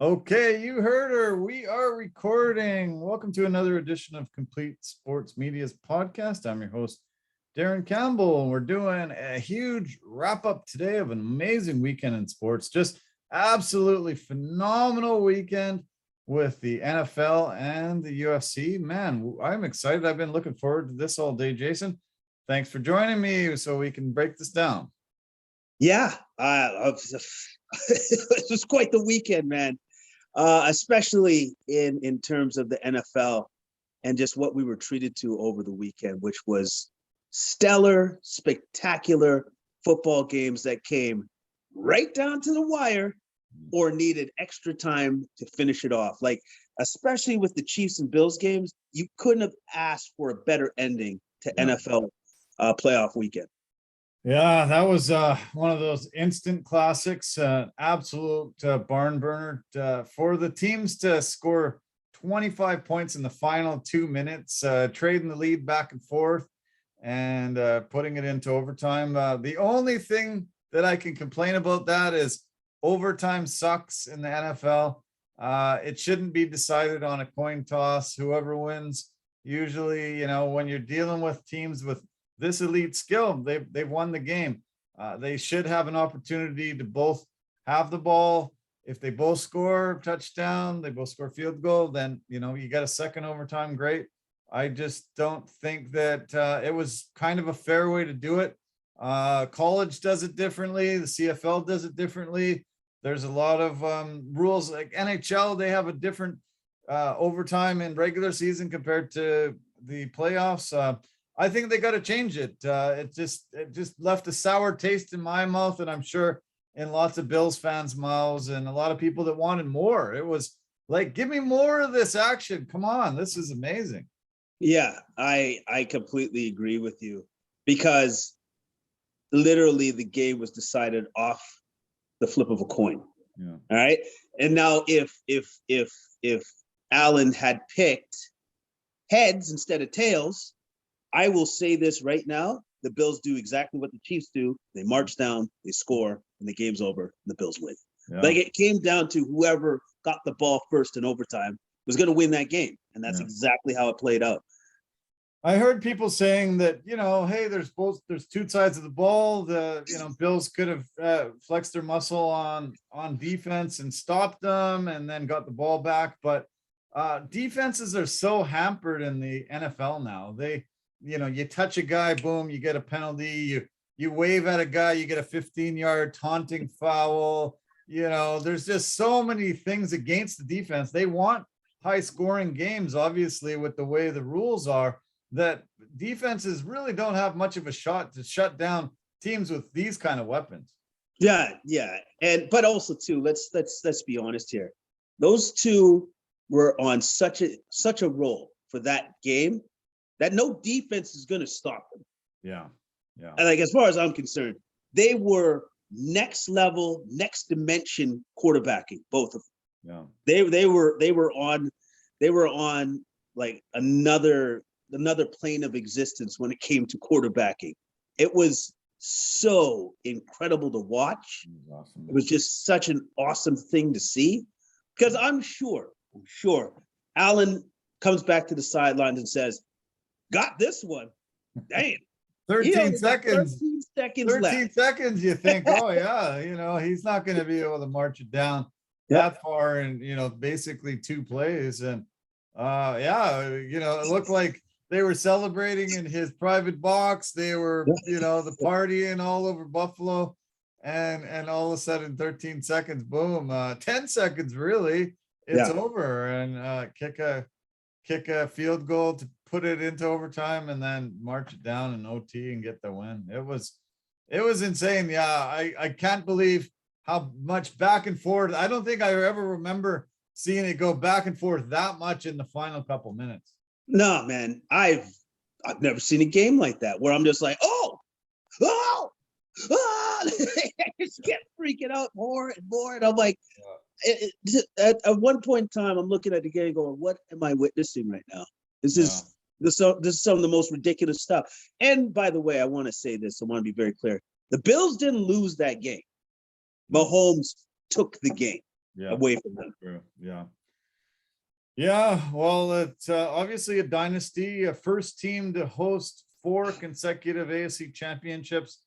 Okay, you heard her. We are recording. Welcome to another edition of Complete Sports Media's podcast. I'm your host, Darren Campbell, and we're doing a huge wrap up today of an amazing weekend in sports. Just absolutely phenomenal weekend with the NFL and the UFC. Man, I'm excited. I've been looking forward to this all day, Jason. Thanks for joining me so we can break this down. Yeah, it was quite the weekend, man. Especially in terms of the NFL and just what we were treated to over the weekend, which was stellar, spectacular football games that came right down to the wire or needed extra time to finish it off. Like, especially with the Chiefs and Bills games, you couldn't have asked for a better ending to NFL playoff weekend. Yeah, that was one of those instant classics, absolute barn burner for the teams to score 25 points in the final 2 minutes, trading the lead back and forth and putting it into overtime. The only thing that I can complain about that is overtime sucks in the NFL. It shouldn't be decided on a coin toss. Whoever wins, usually, when you're dealing with teams with this elite skill, they've won the game. They should have an opportunity to both have the ball. If they both score touchdown, they both score field goal, then you got a second overtime, great. I just don't think that it was kind of a fair way to do it. College does it differently, the CFL does it differently. There's a lot of rules. Like NHL, they have a different overtime in regular season compared to the playoffs. I think they got to change it. It just left a sour taste in my mouth, and I'm sure in lots of Bills fans' mouths, and a lot of people that wanted more. It was like, give me more of this action. Come on, this is amazing. Yeah, I completely agree with you, because literally the game was decided off the flip of a coin. Yeah. All right. And now if Allen had picked heads instead of tails, I will say this right now: the Bills do exactly what the Chiefs do. They march down, they score, and the game's over, and the Bills win. Yeah. Like, it came down to whoever got the ball first in overtime was going to win that game, and that's exactly how it played out. I heard people saying that, hey, there's two sides of the ball. The Bills could have flexed their muscle on defense and stopped them, and then got the ball back. But defenses are so hampered in the NFL now. You touch a guy, boom, you get a penalty. You wave at a guy, you get a 15-yard taunting foul. There's just so many things against the defense. They want high-scoring games, obviously, with the way the rules are, that defenses really don't have much of a shot to shut down teams with these kind of weapons. Yeah. But also, too, let's be honest here. Those two were on such a roll for that game that no defense is going to stop them. Yeah. And like, as far as I'm concerned, they were next level, next dimension quarterbacking, both of them. Yeah. They were on like another plane of existence when it came to quarterbacking. It was so incredible to watch. Awesome. It was just such an awesome thing to see, because I'm sure Allen comes back to the sidelines and says, "Got this one." Damn. 13 seconds. 13 seconds 13 left. seconds, you think, oh yeah, he's not going to be able to march it down that far in, basically 2 plays. And it looked like they were celebrating in his private box. They were, the partying all over Buffalo. And all of a sudden, 13 seconds, boom, 10 seconds, really, it's over. And kick a field goal to put it into overtime, and then march it down in OT and get the win. It was insane. Yeah, I can't believe how much back and forth. I don't think I ever remember seeing it go back and forth that much in the final couple minutes. No, man, I've never seen a game like that where I'm just like, oh, I just kept freaking out more and more, and I'm like, at one point in time, I'm looking at the game going, what am I witnessing right now? This is some of the most ridiculous stuff. And by the way, I want to say this. I want to be very clear. The Bills didn't lose that game. Mahomes took the game. away from them. True. Yeah. Yeah, well, it's obviously a dynasty, a first team to host 4 consecutive AFC championships.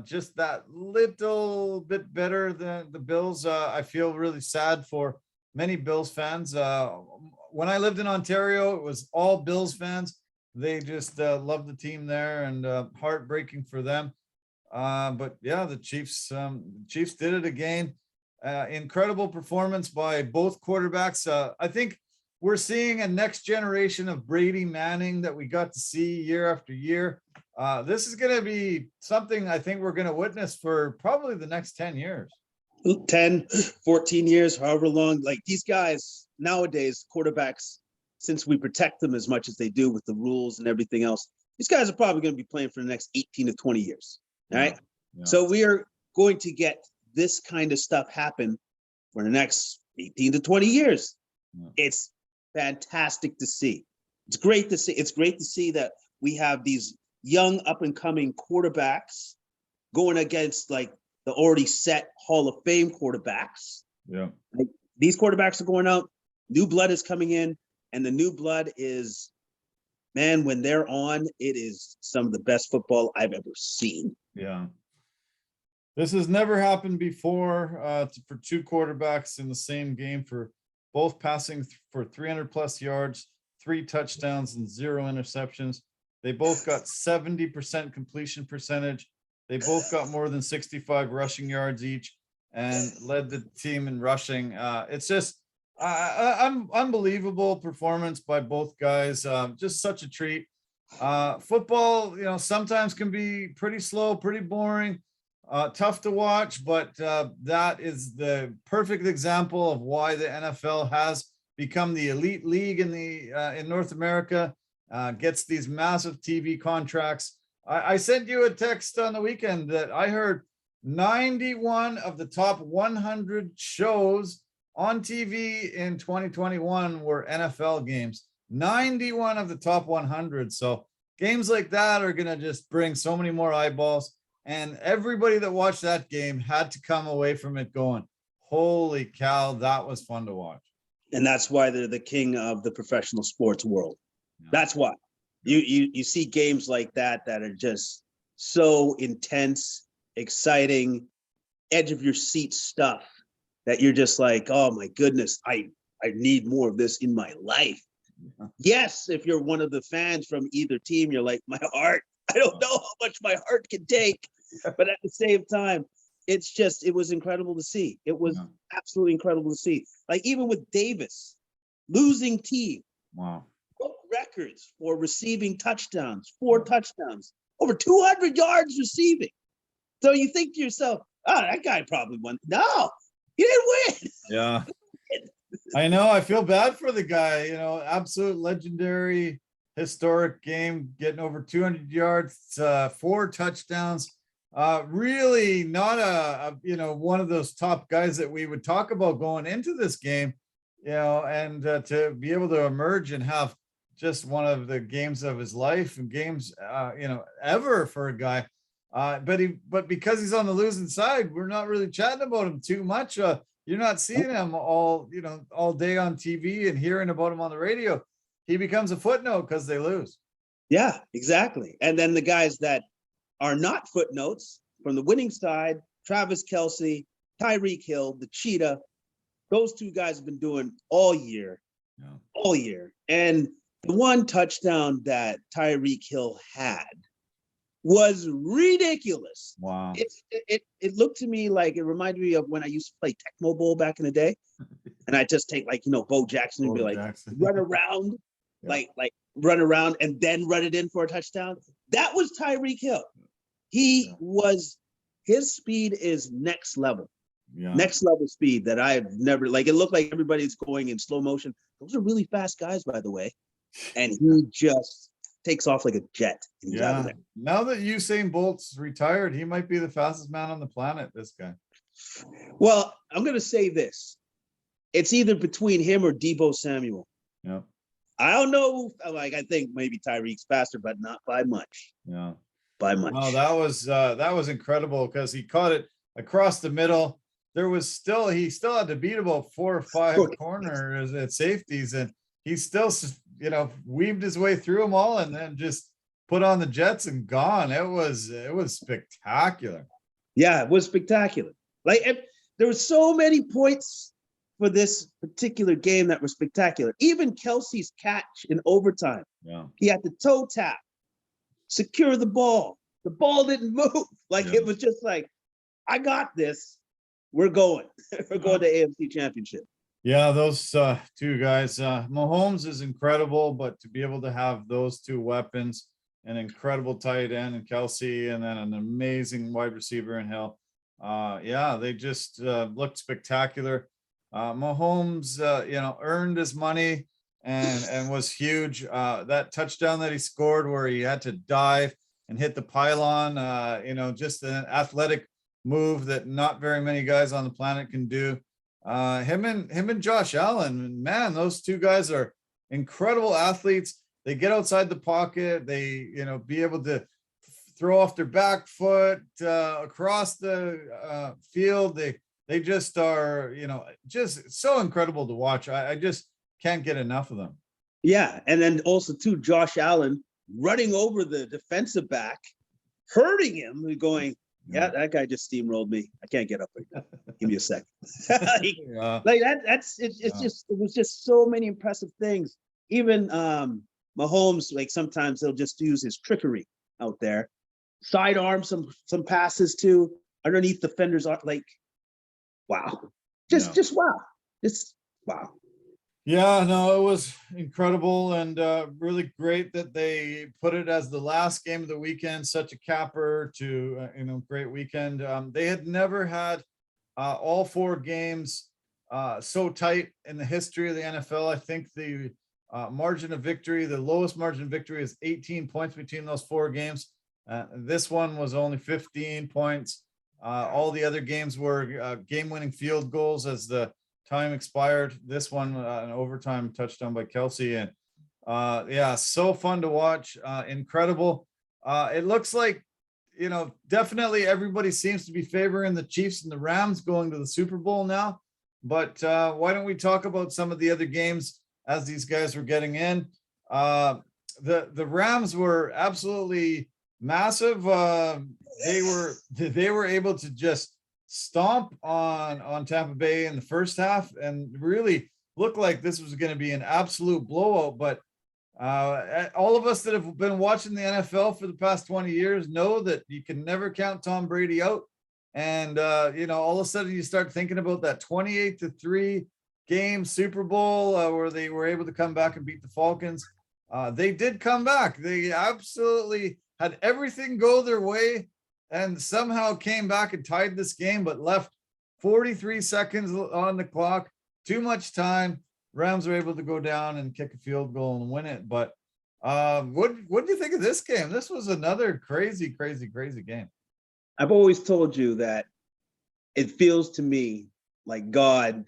Just that little bit better than the Bills. I feel really sad for many Bills fans. When I lived in Ontario, it was all Bills fans. They just loved the team there, and heartbreaking for them. But yeah, the Chiefs did it again. Incredible performance by both quarterbacks. I think we're seeing a next generation of Brady Manning that we got to see year after year. This is going to be something I think we're going to witness for probably the next 10 years. 10, 14 years, however long. Like these guys nowadays, quarterbacks, since we protect them as much as they do with the rules and everything else, these guys are probably going to be playing for the next 18 to 20 years. All right. Yeah. So we are going to get this kind of stuff happen for the next 18 to 20 years. Yeah. It's fantastic to see. It's great to see. It's great to see that we have these young up and coming quarterbacks going against like the already set Hall of Fame quarterbacks. Yeah. Like, these quarterbacks are going out, new blood is coming in, and the new blood is, man, when they're on, it is some of the best football I've ever seen. Yeah. This has never happened before for 2 quarterbacks in the same game, for both passing for 300 plus yards, 3 touchdowns and 0 interceptions. They both got 70% completion percentage. They both got more than 65 rushing yards each and led the team in rushing. It's just unbelievable performance by both guys. Just such a treat. Football, sometimes can be pretty slow, pretty boring, tough to watch, but that is the perfect example of why the NFL has become the elite league in North America, gets these massive TV contracts. I sent you a text on the weekend that I heard 91 of the top 100 shows on TV in 2021 were NFL games. 91 of the top 100. So games like that are going to just bring so many more eyeballs. And everybody that watched that game had to come away from it going, holy cow, that was fun to watch. And that's why they're the king of the professional sports world. Yeah. That's why. You see games like that are just so intense, exciting, edge of your seat stuff that you're just like, oh my goodness, I need more of this in my life. Yeah. Yes, if you're one of the fans from either team, you're like, my heart, I don't know how much my heart can take. But at the same time, it was incredible to see. It was absolutely incredible to see. Like even with Davis, losing team. Wow. Broke records for receiving touchdowns, 4 touchdowns, over 200 yards receiving. So you think to yourself, oh, that guy probably won. No, he didn't win. Yeah. I know. I feel bad for the guy, absolute legendary, historic game, getting over 200 yards, 4 touchdowns. Really not one of those top guys that we would talk about going into this game, and to be able to emerge and have just one of the games of his life and games, ever for a guy. But because he's on the losing side, we're not really chatting about him too much. You're not seeing him all day on TV and hearing about him on the radio. He becomes a footnote because they lose. Yeah, exactly. And then the guys that are not footnotes from the winning side, Travis Kelce, Tyreek Hill, the Cheetah, those 2 guys have been doing all year. And the one touchdown that Tyreek Hill had was ridiculous. Wow. It looked to me like, it reminded me of when I used to play Tecmo Bowl back in the day. And I just take Bo Jackson and be like, run around, like run around and then run it in for a touchdown. That was Tyreek Hill. His speed is next level. Yeah. Next level speed that I've never, it looked like everybody's going in slow motion. Those are really fast guys, by the way. And he just takes off like a jet. And he's out of there. Now that Usain Bolt's retired, he might be the fastest man on the planet, this guy. Well, I'm going to say this. It's either between him or Deebo Samuel. Yeah. I don't know. I think maybe Tyreek's faster, but not by much. Yeah. By much. No, that was incredible because he caught it across the middle. he still had to beat about 4 or 5 corners at safeties, and he still, weaved his way through them all and then just put on the Jets and gone. It was spectacular. Yeah, it was spectacular. Like, there were so many points for this particular game that were spectacular. Even Kelsey's catch in overtime. Yeah. He had to toe tap, secure the ball. The ball didn't move. Like, It was just like, I got this. We're going. We're going to AFC Championship. Yeah, those two guys. Mahomes is incredible, but to be able to have those two weapons, an incredible tight end and Kelsey, and then an amazing wide receiver in Hill. They just looked spectacular. Mahomes, earned his money and was huge. That touchdown that he scored where he had to dive and hit the pylon, just an athletic move that not very many guys on the planet can do. Him and Josh Allen, man, those two guys are incredible athletes. They get outside the pocket. They, be able to throw off their back foot across the field. They just are, just so incredible to watch. I just can't get enough of them. Yeah, and then also too, Josh Allen running over the defensive back, hurting him, going, yeah, that guy just steamrolled me. I can't get up right now. Give me a second. Like that. It was just so many impressive things. Even Mahomes, like sometimes he'll just use his trickery out there, sidearm some passes too underneath defenders. Like, wow, just wow, just wow. Yeah, no, it was incredible and really great that they put it as the last game of the weekend. Such a capper to great weekend. They had never had all 4 games so tight in the history of the NFL. I think the margin of victory, the lowest margin of victory, is 18 points between those 4 games. This one was only 15 points. All the other games were game-winning field goals as the time expired. This one, an overtime touchdown by Kelsey, and so fun to watch. Incredible. It looks like, definitely everybody seems to be favoring the Chiefs and the Rams going to the Super Bowl now. But why don't we talk about some of the other games as these guys were getting in? The Rams were absolutely massive. They were able to just stomp on Tampa Bay in the first half and really looked like this was going to be an absolute blowout. But all of us that have been watching the NFL for the past 20 years know that you can never count Tom Brady out. And, all of a sudden you start thinking about that 28-3 game Super Bowl where they were able to come back and beat the Falcons. They did come back. They absolutely had everything go their way and somehow came back and tied this game, but left 43 seconds on the clock. Too much time. Rams were able to go down and kick a field goal and win it. But what do you think of this game? This was another crazy game. I've always told you that it feels to me like God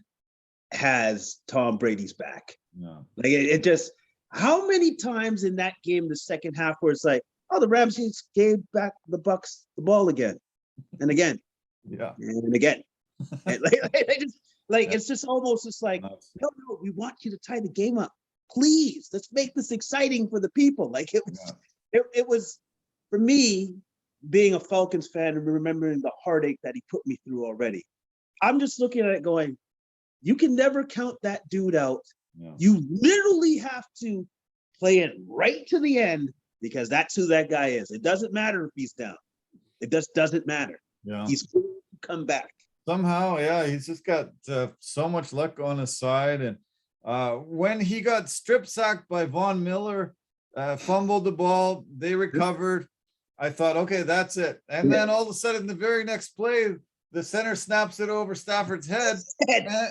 has Tom Brady's back. No. Like it just, how many times in that game, the second half, where it's like, oh, the Rams just gave back the Bucs the ball again and again, and again. And it's just almost just like, no, we want you to tie the game up, please. Let's make this exciting for the people. Like it was for me, being a Falcons fan and remembering the heartache that he put me through already. I'm just looking at it going, you can never count that dude out. Yeah. You literally have to play it right to the end, because that's who that guy is. It doesn't matter if he's down. It just doesn't matter. Yeah. He's going to come back. Somehow, he's just got so much luck on his side. And when he got strip sacked by Von Miller, fumbled the ball, they recovered. I thought, okay, that's it. And then all of a sudden, the very next play, the center snaps it over Stafford's head,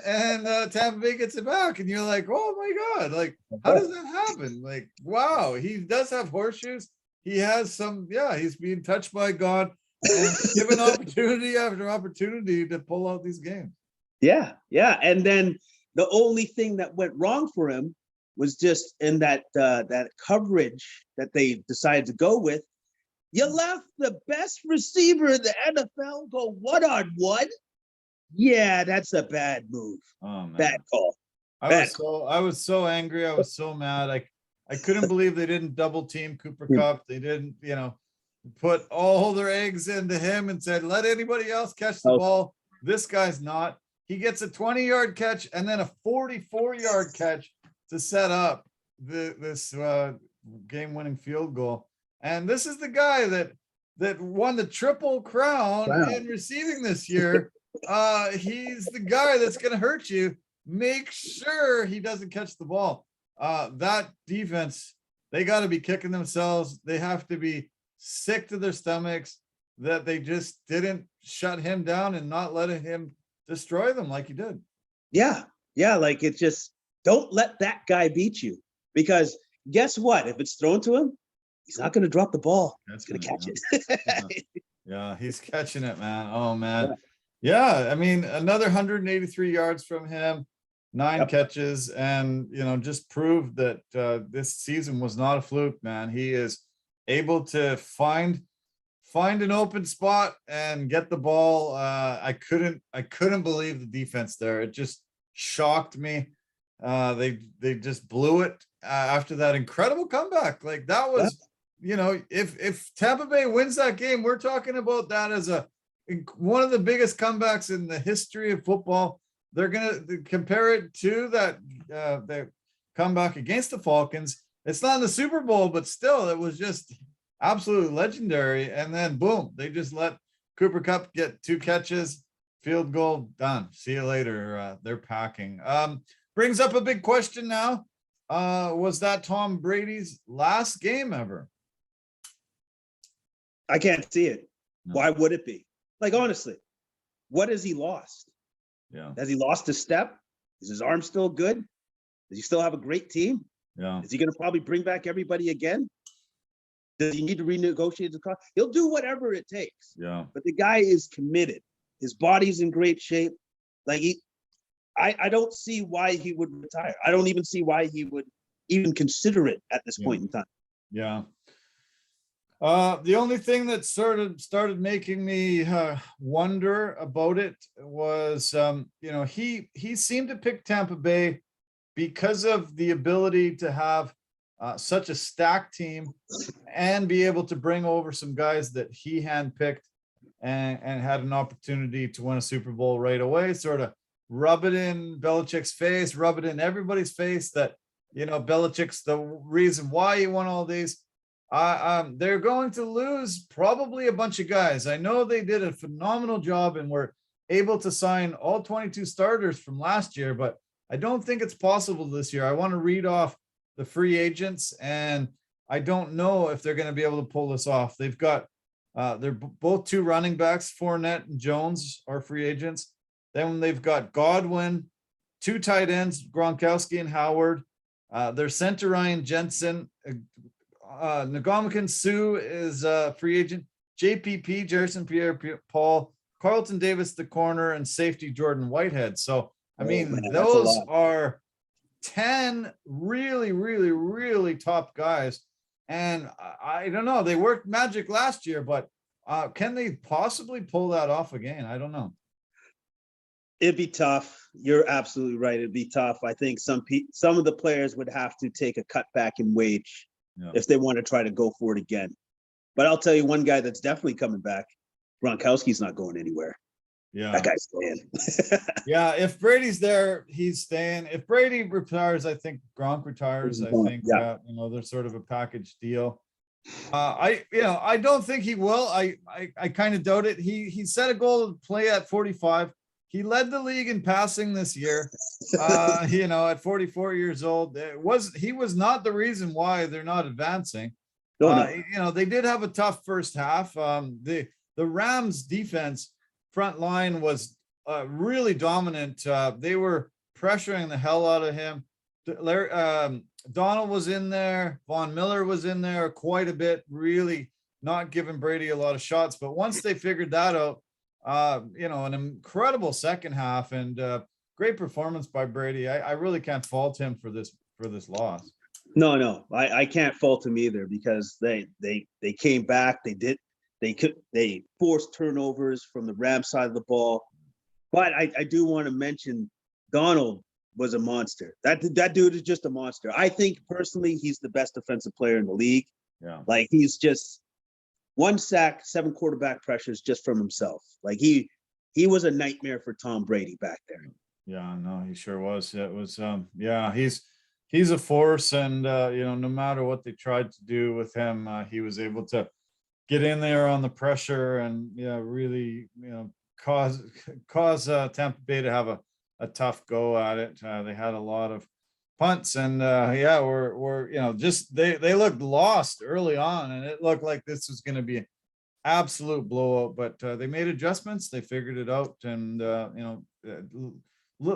and Tampa Bay gets it back. And you're like, oh my God, like, how does that happen? Like, wow, he does have horseshoes. He has some, he's being touched by God and given opportunity after opportunity to pull out these games. Yeah. And then the only thing that went wrong for him was just in that coverage that they decided to go with. You left the best receiver in the NFL go one-on-one. Yeah, that's a bad move. Oh man. Bad call. I was so angry. I was so mad. I couldn't believe they didn't double team Cooper Kupp. They didn't, put all their eggs into him and said, let anybody else catch the ball. This guy's not. He gets a 20-yard catch and then a 44-yard catch to set up this game-winning field goal. And this is the guy that won the Triple Crown in receiving this year. He's the guy that's going to hurt you. Make sure he doesn't catch the ball. That defense, they got to be kicking themselves. They have to be sick to their stomachs that they just didn't shut him down and not letting him destroy them like he did. Yeah. Like, it just, don't let that guy beat you, because guess what? If it's thrown to him, he's not going to drop the ball. He's going to catch it. Yeah, he's catching it, man. Oh man. Yeah, I mean, another 183 yards from him, 9 catches, and just proved that this season was not a fluke, man. He is able to find an open spot and get the ball. I couldn't believe the defense there. It just shocked me. They just blew it after that incredible comeback. Like, that was, if Tampa Bay wins that game, we're talking about that as one of the biggest comebacks in the history of football. They're going to compare it to that comeback against the Falcons. It's not in the Super Bowl, but still, it was just absolutely legendary. And then boom, they just let Cooper Kupp get 2 catches, field goal, done. See you later. They're packing. Brings up a big question now. Was that Tom Brady's last game ever? I can't see it. No. Why would it be? Like, honestly, what has he lost? Yeah. Has he lost a step? Is his arm still good? Does he still have a great team? Yeah. Is he going to probably bring back everybody again? Does he need to renegotiate the contract? He'll do whatever it takes. Yeah. But the guy is committed. His body's in great shape. Like, I don't see why he would retire. I don't even see why he would even consider it at this point in time. Yeah. The only thing that sort of started making me wonder about it was, he seemed to pick Tampa Bay because of the ability to have such a stacked team and be able to bring over some guys that he handpicked and had an opportunity to win a Super Bowl right away, sort of rub it in Belichick's face, rub it in everybody's face that, Belichick's the reason why he won all these. They're going to lose probably a bunch of guys. I know they did a phenomenal job and were able to sign all 22 starters from last year, but I don't think it's possible this year. I want to read off the free agents, and I don't know if they're going to be able to pull this off. They've got, they're both 2 running backs, Fournette and Jones are free agents. Then they've got Godwin, 2 tight ends, Gronkowski and Howard. Their center, Ryan Jensen. Ndamukong Suh is a free agent. JPP, Jerson Pierre-Paul, Carlton Davis, the corner, and safety Jordan Whitehead. So, I mean, those are 10 really, really, really top guys. And I don't know, they worked magic last year, but can they possibly pull that off again? I don't know. It'd be tough. You're absolutely right. It'd be tough. I think some of the players would have to take a cutback in wage if they want to try to go for it again. But I'll tell you one guy that's definitely coming back. Gronkowski's not going anywhere. Yeah, that guy's staying. Yeah, if Brady's there, he's staying. If Brady retires, I think Gronk retires. I think they're sort of a package deal. I don't think he will. I kind of doubt it. He set a goal to play at 45. He led the league in passing this year. At 44 years old, he was not the reason why they're not advancing. They did have a tough first half. The Rams defense front line was really dominant. They were pressuring the hell out of him. Donald was in there. Von Miller was in there quite a bit, really not giving Brady a lot of shots. But once they figured that out, an incredible second half and great performance by Brady. I really can't fault him for this loss. No, I can't fault him either, because they came back. They forced turnovers from the Rams side of the ball. But I do want to mention Donald was a monster. That dude is just a monster. I think personally he's the best defensive player in the league. Yeah. Like he's just 1 sack, 7 quarterback pressures just from himself. Like he was a nightmare for Tom Brady back there. Yeah, no, he sure was. It was yeah, he's a force, and no matter what they tried to do with him, he was able to get in there on the pressure and really cause Tampa Bay to have a tough go at it. They had a lot of punts, and we're just they looked lost early on, and it looked like this was going to be an absolute blowout. But they made adjustments, they figured it out, and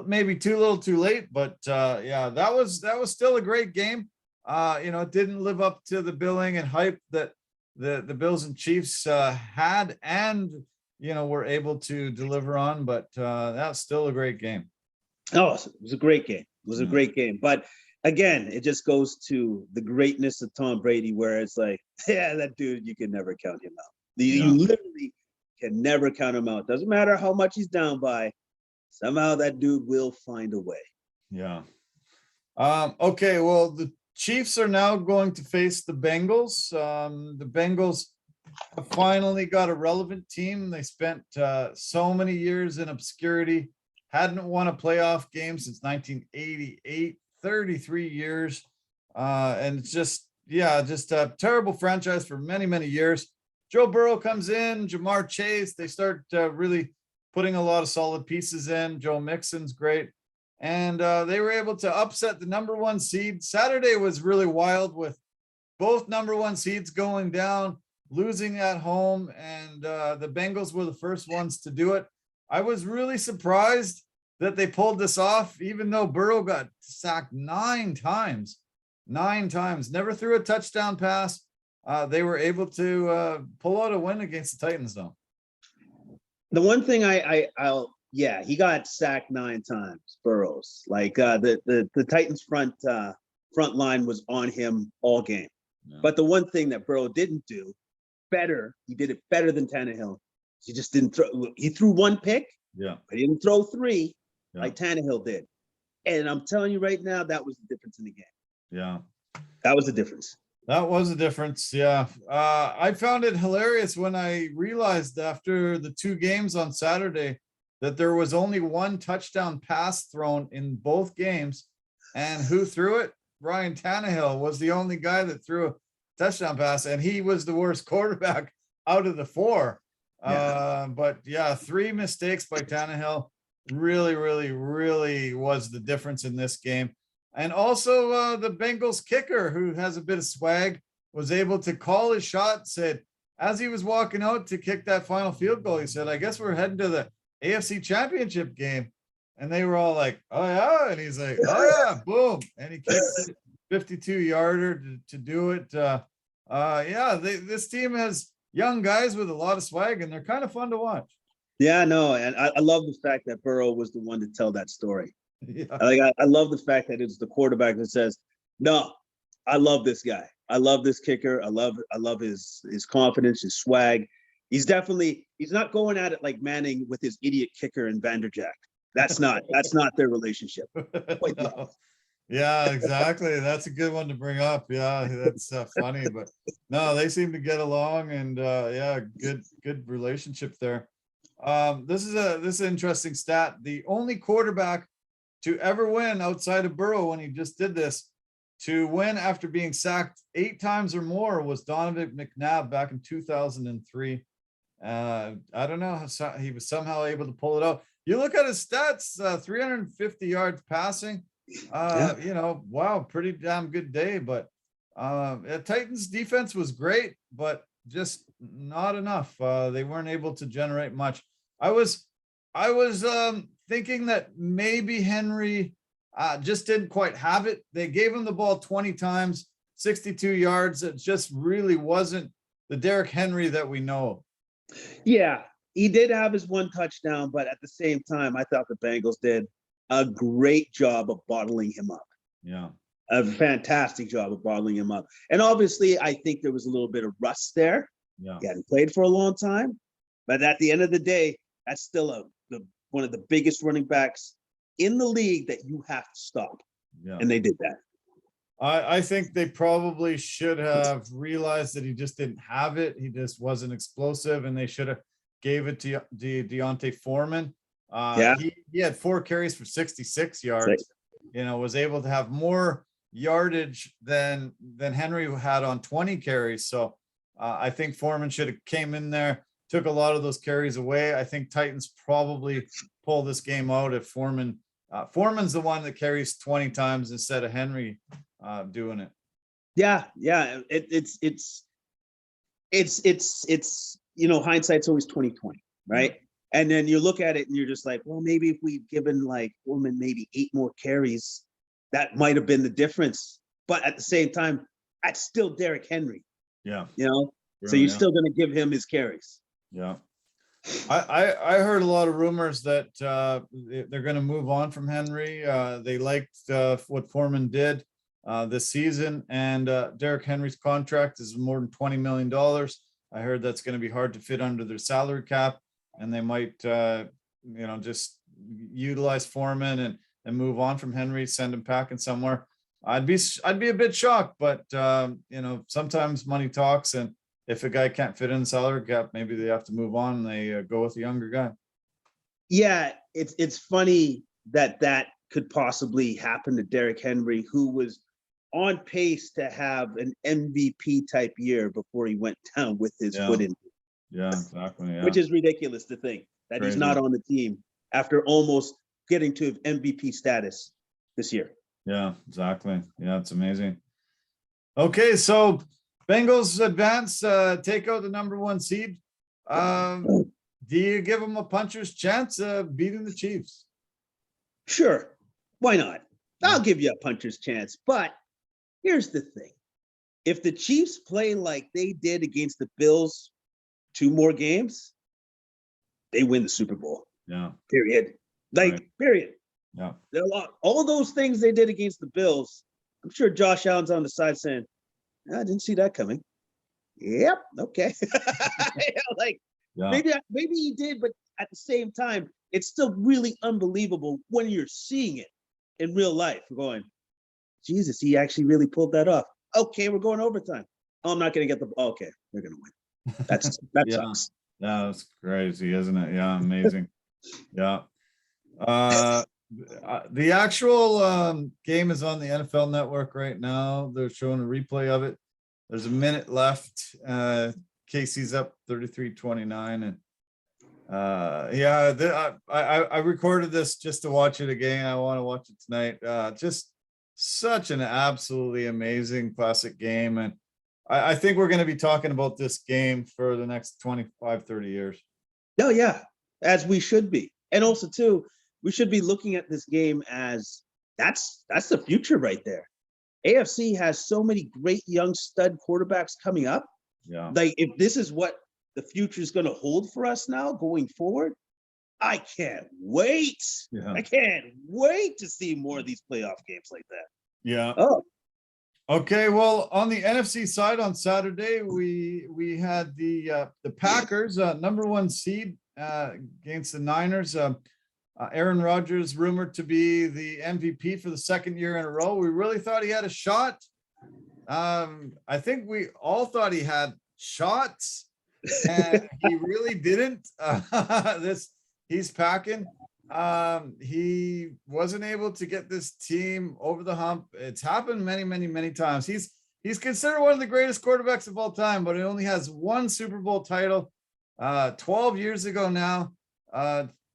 maybe too little, too late. But that was still a great game. It didn't live up to the billing and hype that the Bills and Chiefs had, and were able to deliver on. But that's still a great game. Oh, it was a great game. It was a great game. But again, it just goes to the greatness of Tom Brady, where it's like, yeah, that dude, you can never count him out. You literally can never count him out. Doesn't matter how much he's down by. Somehow that dude will find a way. Yeah. Okay, well, the Chiefs are now going to face the Bengals. The Bengals have finally got a relevant team. They spent so many years in obscurity, hadn't won a playoff game since 1988, 33 years. And it's just a terrible franchise for many, many years. Joe Burrow comes in, Jamar Chase, they start really putting a lot of solid pieces in. Joe Mixon's great. And they were able to upset the number 1 seed. Saturday was really wild with both number 1 seeds going down, losing at home, and the Bengals were the first ones to do it. I was really surprised that they pulled this off, even though Burrow got sacked 9 times. 9 times, never threw a touchdown pass. They were able to pull out a win against the Titans, though. The one thing he got sacked 9 times, Burrows. Like the Titans front line was on him all game. Yeah. But the one thing that Burrow didn't do better, he did it better than Tannehill. He just didn't throw. He threw 1 pick, but he didn't throw 3 like Tannehill did. And I'm telling you right now, that was the difference in the game. Yeah, that was the difference. That was a difference. Yeah. I found it hilarious when I realized after the 2 games on Saturday that there was only 1 touchdown pass thrown in both games. And who threw it? Ryan Tannehill was the only guy that threw a touchdown pass, and he was the worst quarterback out of the 4. But 3 mistakes by Tannehill really, really, really was the difference in this game. And also the Bengals kicker, who has a bit of swag, was able to call his shot, said, as he was walking out to kick that final field goal, he said, I guess we're heading to the AFC Championship game. And they were all like, oh, yeah. And he's like, oh, yeah, boom. And he kicked it 52-yarder to do it. This team has young guys with a lot of swag, and they're kind of fun to watch. Yeah, no, and I love the fact that Burrow was the one to tell that story. Yeah. I love the fact that it's the quarterback that says, no, I love this guy. I love this kicker. I love his confidence, his swag. He's not going at it like Manning with his idiot kicker and Vanderjack. That's not their relationship. No. Yeah, exactly. That's a good one to bring up. Yeah, that's funny, but no, they seem to get along, and good relationship there. This is an interesting stat. The only quarterback to ever win outside of Burrow, when he just did this, to win after being sacked 8 times or more, was Donovan McNabb back in 2003. I don't know how he was somehow able to pull it out. You look at his stats, 350 yards passing. Wow, pretty damn good day. But Titans defense was great, but just not enough. They weren't able to generate much. I was thinking that maybe Henry just didn't quite have it. They gave him the ball 20 times, 62 yards. It just really wasn't the Derrick Henry that we know. Yeah, he did have his 1 touchdown, but at the same time, I thought the Bengals did a great job of bottling him up. Yeah. A fantastic job of bottling him up. And obviously, I think there was a little bit of rust there. Yeah. He hadn't played for a long time. But at the end of the day, that's still one of the biggest running backs in the league that you have to stop. Yeah. And they did that. I think they probably should have realized that he just didn't have it. He just wasn't explosive, and they should have gave it to Deontay Foreman. He had 4 carries for 66 yards. Was able to have more yardage than Henry had on 20 carries. So I think Foreman should have came in there, took a lot of those carries away. I think Titans probably pull this game out if Foreman's the one that carries 20 times instead of Henry doing it. Yeah. It's hindsight's always 20/20, right? Yeah. And then you look at it and you're just like, well, maybe if we'd given like Foreman maybe 8 more carries, that might have been the difference. But at the same time, that's still Derrick Henry. Yeah. So you're still going to give him his carries. Yeah. I heard a lot of rumors that they're going to move on from Henry. They liked what Foreman did this season, and Derrick Henry's contract is more than $20 million. I heard that's going to be hard to fit under their salary cap, and they might, just utilize Foreman and move on from Henry, send him packing somewhere. I'd be a bit shocked, but sometimes money talks, and if a guy can't fit in the salary cap, maybe they have to move on and they go with a younger guy. Yeah, it's funny that could possibly happen to Derrick Henry, who was on pace to have an MVP type year before he went down with his foot injury. Yeah, exactly. Yeah. Which is ridiculous to think that Crazy. He's not on the team after almost getting to MVP status this year. Yeah, exactly. Yeah, it's amazing. Okay, so Bengals advance, take out the number 1 seed. Do you give them a puncher's chance of beating the Chiefs? Sure. Why not? I'll give you a puncher's chance. But here's the thing. If the Chiefs play like they did against the Bills 2 more games, they win the Super Bowl. Yeah. Period. Period. Yeah. All those things they did against the Bills, I'm sure Josh Allen's on the side saying, I didn't see that coming. Yep. Okay. Maybe he did, but at the same time, it's still really unbelievable when you're seeing it in real life. Going, Jesus, he actually really pulled that off. Okay, we're going overtime. Oh, I'm not going to get the ball. Okay, we're going to win. That sucks. Yeah, that's crazy, isn't it? Yeah, amazing. Yeah. The actual game is on the NFL Network right now. They're showing a replay of it. There's a minute left. KC's up 33-29, and I recorded this just to watch it again. I want to watch it tonight. Just such an absolutely amazing classic game, and I think we're going to be talking about this game for the next 25, 30 years. Oh yeah, as we should be, and also too, we should be looking at this game as that's the future right there. AFC has so many great young stud quarterbacks coming up. Yeah. Like if this is what the future is going to hold for us now going forward, I can't wait. Yeah. I can't wait to see more of these playoff games like that. Yeah. Oh. Okay. Well, on the NFC side on Saturday, we had the Packers, number 1 seed against the Niners. Aaron Rodgers rumored to be the MVP for the 2nd year in a row. We really thought he had a shot. I think we all thought he had shots, and he really didn't. He's packing. He wasn't able to get this team over the hump. It's happened many, many, many times. He's considered one of the greatest quarterbacks of all time, but he only has 1 Super Bowl title. 12 years ago now.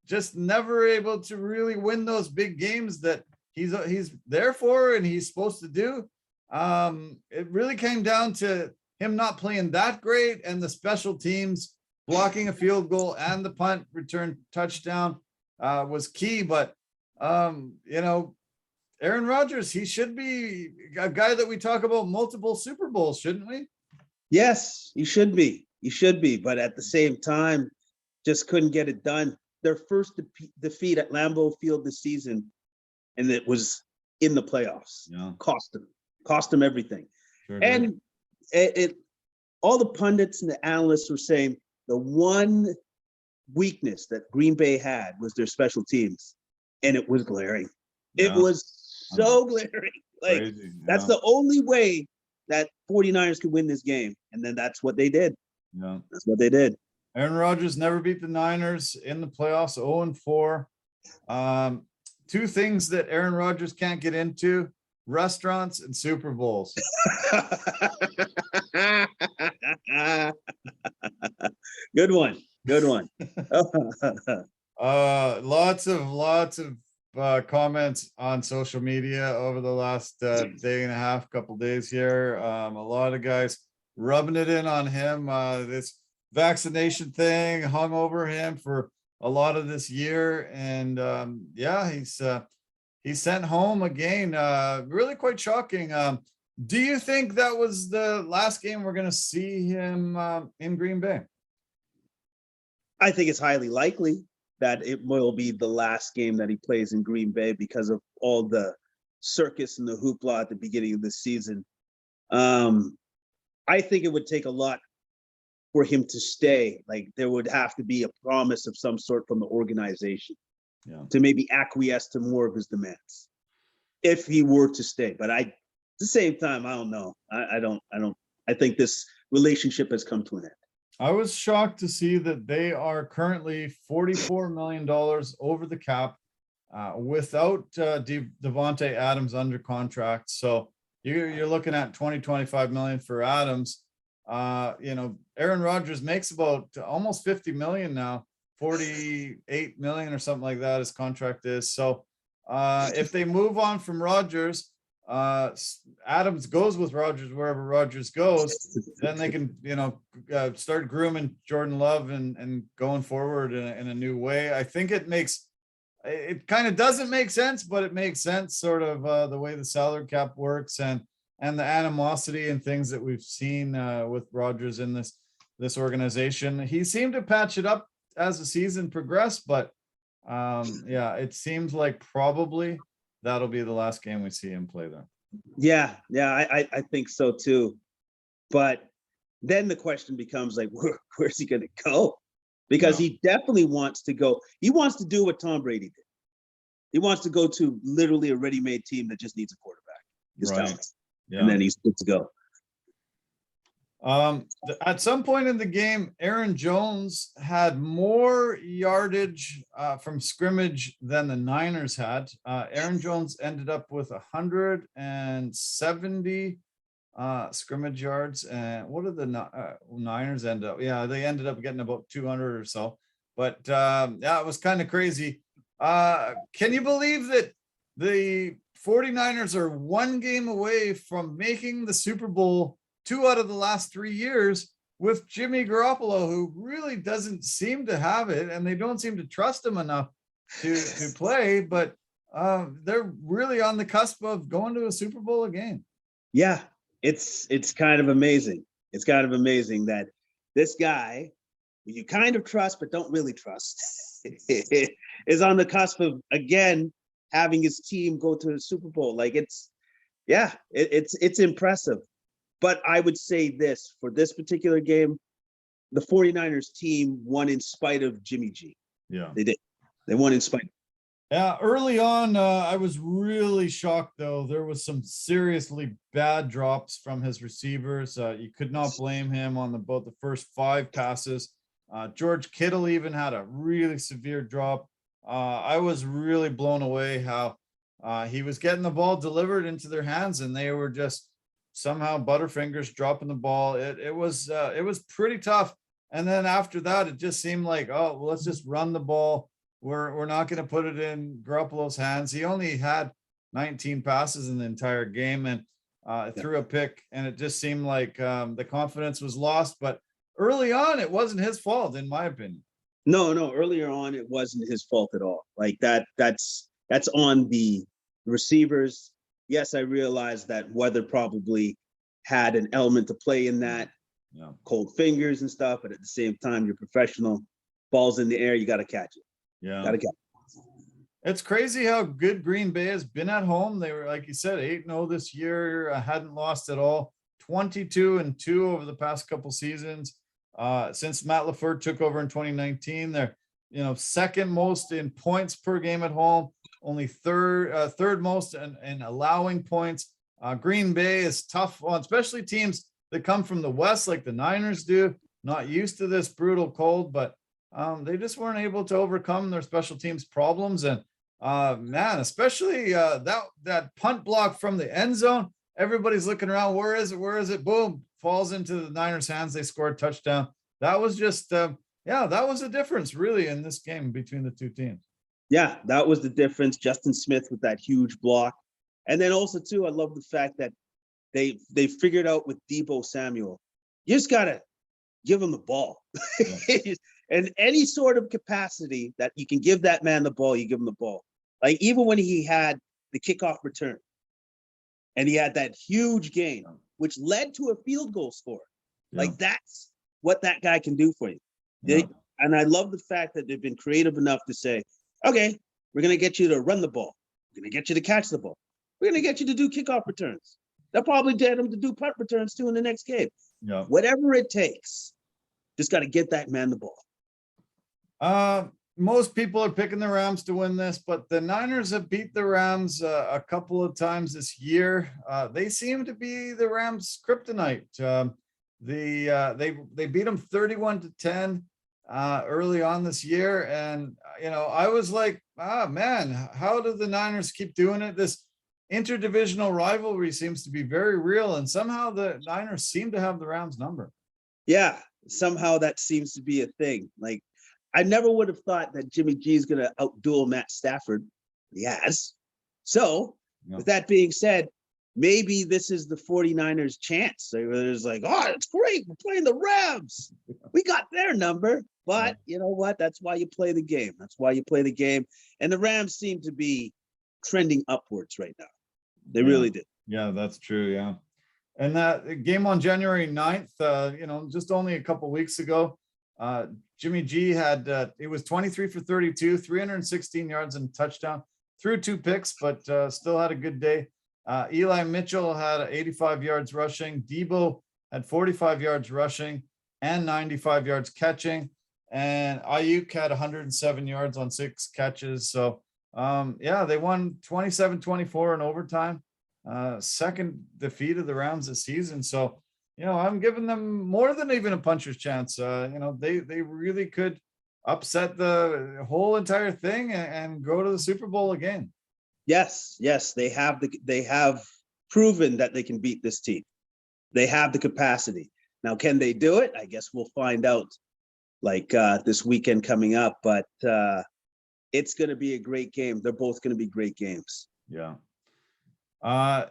Just never able to really win those big games that he's there for and he's supposed to do. It really came down to him not playing that great, and the special teams blocking a field goal and the punt return touchdown was key. But Aaron Rodgers, he should be a guy that we talk about multiple Super Bowls, shouldn't we? Yes, he should be. He should be, but at the same time, just couldn't get it done. Their first defeat at Lambeau Field this season, and it was in the playoffs. Yeah. Cost them everything. Sure, and it all the pundits and the analysts were saying the one weakness that Green Bay had was their special teams, and it was glaring. It Yeah. was so glaring. Like, Crazy. that's the only way that 49ers could win this game. And then that's what they did. Yeah. That's what they did. Aaron Rodgers never beat the Niners in the playoffs, 0-4. Two things that Aaron Rodgers can't get into: restaurants and Super Bowls. Good one. Good one. Lots of comments on social media over the last day and a half, couple days here. A lot of guys rubbing it in on him. This vaccination thing hung over him for a lot of this year, and yeah, he's sent home again. Really quite shocking. Do you think that was the last game we're going to see him in Green Bay? I think it's highly likely that it will be the last game that he plays in Green Bay because of all the circus and the hoopla at the beginning of the season. I think it would take a lot for him to stay. Like, there would have to be a promise of some sort from the organization to maybe acquiesce to more of his demands if he were to stay. But at the same time, I don't know. I think this relationship has come to an end. I was shocked to see that they are currently $44 million over the cap without Devontae Adams under contract. So you're looking at 25 million for Adams. Aaron Rodgers makes about almost 50 million now, 48 million or something like that his contract is. So if they move on from Rodgers, Adams goes with Rodgers wherever Rodgers goes, then they can start grooming Jordan Love and going forward in a new way. I think it kind of doesn't make sense, but it makes sense, sort of the way the salary cap works and the animosity and things that we've seen with Rodgers in this organization. He seemed to patch it up as the season progressed, but it seems like probably that'll be the last game we see him play there. Yeah, I think so too. But then the question becomes, like, where's he going to go? Because he definitely wants to go. He wants to do what Tom Brady did. He wants to go to literally a ready-made team that just needs a quarterback. His talent. Yeah. And then he's good to go. At some point in the game, Aaron Jones had more yardage from scrimmage than the Niners had. Aaron Jones ended up with 170 scrimmage yards. And what did the Niners end up? Yeah, they ended up getting about 200 or so. But it was kind of crazy. Can you believe that the 49ers are one game away from making the Super Bowl 2 out of the last 3 years with Jimmy Garoppolo, who really doesn't seem to have it, and they don't seem to trust him enough to play, but they're really on the cusp of going to a Super Bowl again. Yeah, it's kind of amazing. It's kind of amazing that this guy, who you kind of trust but don't really trust, is on the cusp of, again, having his team go to a Super Bowl. Like, it's impressive. But I would say this, for this particular game, the 49ers team won in spite of Jimmy G. Yeah. They did. They won in spite. Yeah, early on, I was really shocked, though. There was some seriously bad drops from his receivers. You could not blame him on both the first 5 passes. George Kittle even had a really severe drop. I was really blown away how he was getting the ball delivered into their hands, and they were just somehow butterfingers dropping the ball. It was pretty tough. And then after that, it just seemed like, let's just run the ball. We're not going to put it in Garoppolo's hands. He only had 19 passes in the entire game and threw a pick. And it just seemed like the confidence was lost. But early on, it wasn't his fault, in my opinion. No, earlier on, it wasn't his fault at all. Like that's on the receivers. Yes, I realize that weather probably had an element to play in that, cold fingers and stuff, but at the same time, you're professional. Ball's in the air, you got to catch it. Yeah. Got to catch it. It's crazy how good Green Bay has been at home. They were, like you said, 8-0 this year, hadn't lost at all, 22-2 over the past couple seasons. Since Matt LaFleur took over in 2019, they're, second most in points per game at home, only third most in allowing points. Green Bay is tough on, especially teams that come from the West, like the Niners do, not used to this brutal cold, but they just weren't able to overcome their special teams problems. And man, especially that punt block from the end zone, everybody's looking around. Where is it? Where is it? Boom, falls into the Niners' hands. They scored a touchdown. That was just, that was a difference really in this game between the two teams. Yeah, that was the difference. Justin Smith with that huge block. And then also too, I love the fact that they figured out with Deebo Samuel, you just got to give him the ball. Yeah. And any sort of capacity that you can give that man the ball, you give him the ball. Like even when he had the kickoff return and he had that huge gain, which led to a field goal score. Yeah. Like that's what that guy can do for you. Yeah. And I love the fact that they've been creative enough to say, okay, we're going to get you to run the ball. We're going to get you to catch the ball. We're going to get you to do kickoff returns. They'll probably get him to do punt returns too in the next game. Yeah. Whatever it takes, just got to get that man the ball. Most people are picking the Rams to win this, but the Niners have beat the Rams a couple of times this year. They seem to be the Rams' kryptonite. They beat them 31-10 early on this year, and I was like, man, how do the Niners keep doing it? This interdivisional rivalry seems to be very real, and somehow the Niners seem to have the Rams number. Yeah, somehow that seems to be a thing. Like, I never would have thought that Jimmy G is going to outduel Matt Stafford. He has. So, with that being said, maybe this is the 49ers' chance. It's like, oh, it's great. We're playing the Rams. We got their number. But you know what? That's why you play the game. That's why you play the game. And the Rams seem to be trending upwards right now. They really did. Yeah, that's true. Yeah. And that game on January 9th, just only a couple weeks ago, Jimmy G had, it was 23 for 32, 316 yards and touchdown, threw 2 picks, but still had a good day. Eli Mitchell had 85 yards rushing. Deebo had 45 yards rushing and 95 yards catching. And Ayuk had 107 yards on 6 catches. So, they won 27-24 in overtime. Second defeat of the Rams this season. So, I'm giving them more than even a puncher's chance. They really could upset the whole entire thing and go to the Super Bowl again. Yes, they have proven that they can beat this team. They have the capacity. Now, can they do it? I guess we'll find out this weekend coming up, but it's going to be a great game. They're both going to be great games. Yeah.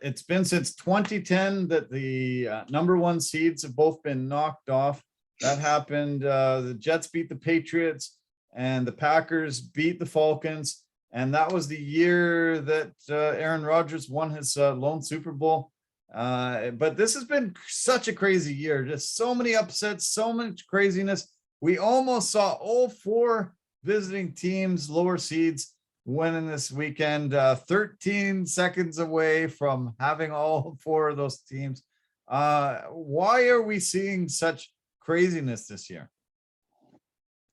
It's been since 2010 that the number 1 seeds have both been knocked off. That happened. The Jets beat the Patriots and the Packers beat the Falcons. And that was the year that Aaron Rodgers won his lone Super Bowl. But this has been such a crazy year. Just so many upsets, so much craziness. We almost saw all 4 visiting teams, lower seeds, winning this weekend, 13 seconds away from having all 4 of those teams. Why are we seeing such craziness this year?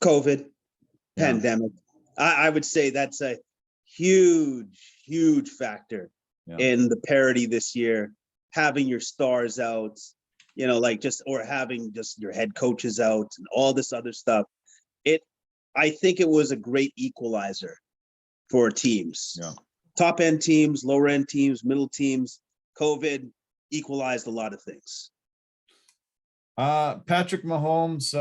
COVID, pandemic. I would say that's a huge factor in the parity this year. Having your stars out, or having just your head coaches out and all this other stuff. I think it was a great equalizer for teams. Yeah. Top end teams, lower end teams, middle teams. COVID equalized a lot of things. Patrick Mahomes,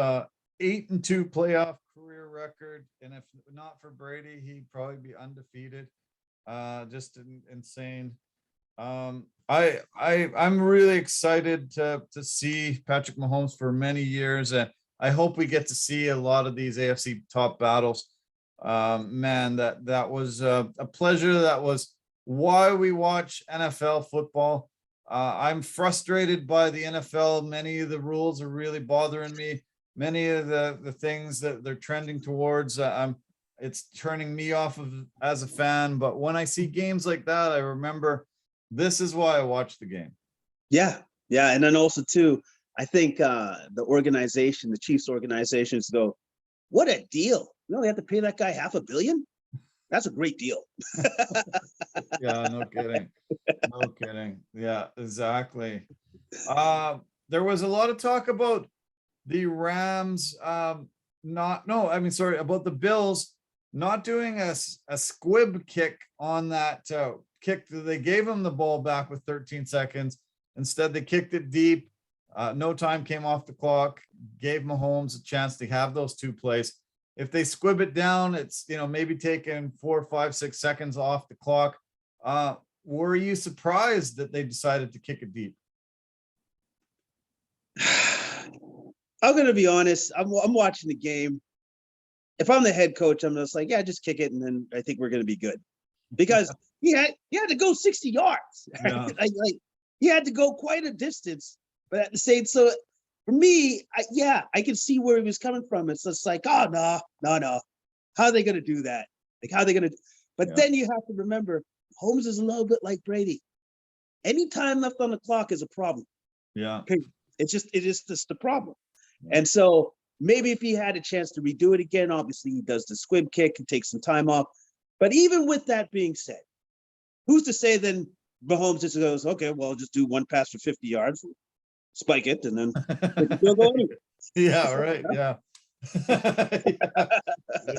8-2 playoff career record, and if not for Brady, he'd probably be undefeated. Just insane. I'm really excited to see Patrick Mahomes for many years, and I hope we get to see a lot of these AFC top battles. Man, that was a pleasure. That was why we watch NFL football. I'm frustrated by the NFL. Many of the rules are really bothering me. Many of the things that they're trending towards, it's turning me off of as a fan. But when I see games like that, I remember this is why I watch the game. Yeah. And then also too, I think the organization, the Chiefs organizations go, what a deal. You only have to pay that guy $500 million? That's a great deal. Yeah, no kidding. No kidding. Yeah, exactly. There was a lot of talk about the Rams, about the Bills not doing a squib kick on that kick. They gave him the ball back with 13 seconds. Instead, they kicked it deep. No time came off the clock, gave Mahomes a chance to have those two plays. If they squib it down, it's, maybe taking 4, 5, 6 seconds off the clock. Were you surprised that they decided to kick it deep? I'm going to be honest. I'm watching the game. If I'm the head coach, I'm just like, yeah, just kick it. And then I think we're going to be good, because he had to go 60 yards. Yeah. He had to go quite a distance, but at the same, so for me, I can see where he was coming from. It's just like, oh, no. How are they going to do that? Like, how are they going to, but then you have to remember, Holmes is a little bit like Brady. Any time left on the clock is a problem. Yeah. It is just the problem. And so maybe if he had a chance to redo it again, obviously he does the squib kick and takes some time off. But even with that being said, who's to say then Mahomes just goes, okay, well, I'll just do one pass for 50 yards, spike it, and then he'll go anywhere. Yeah, right. Yeah.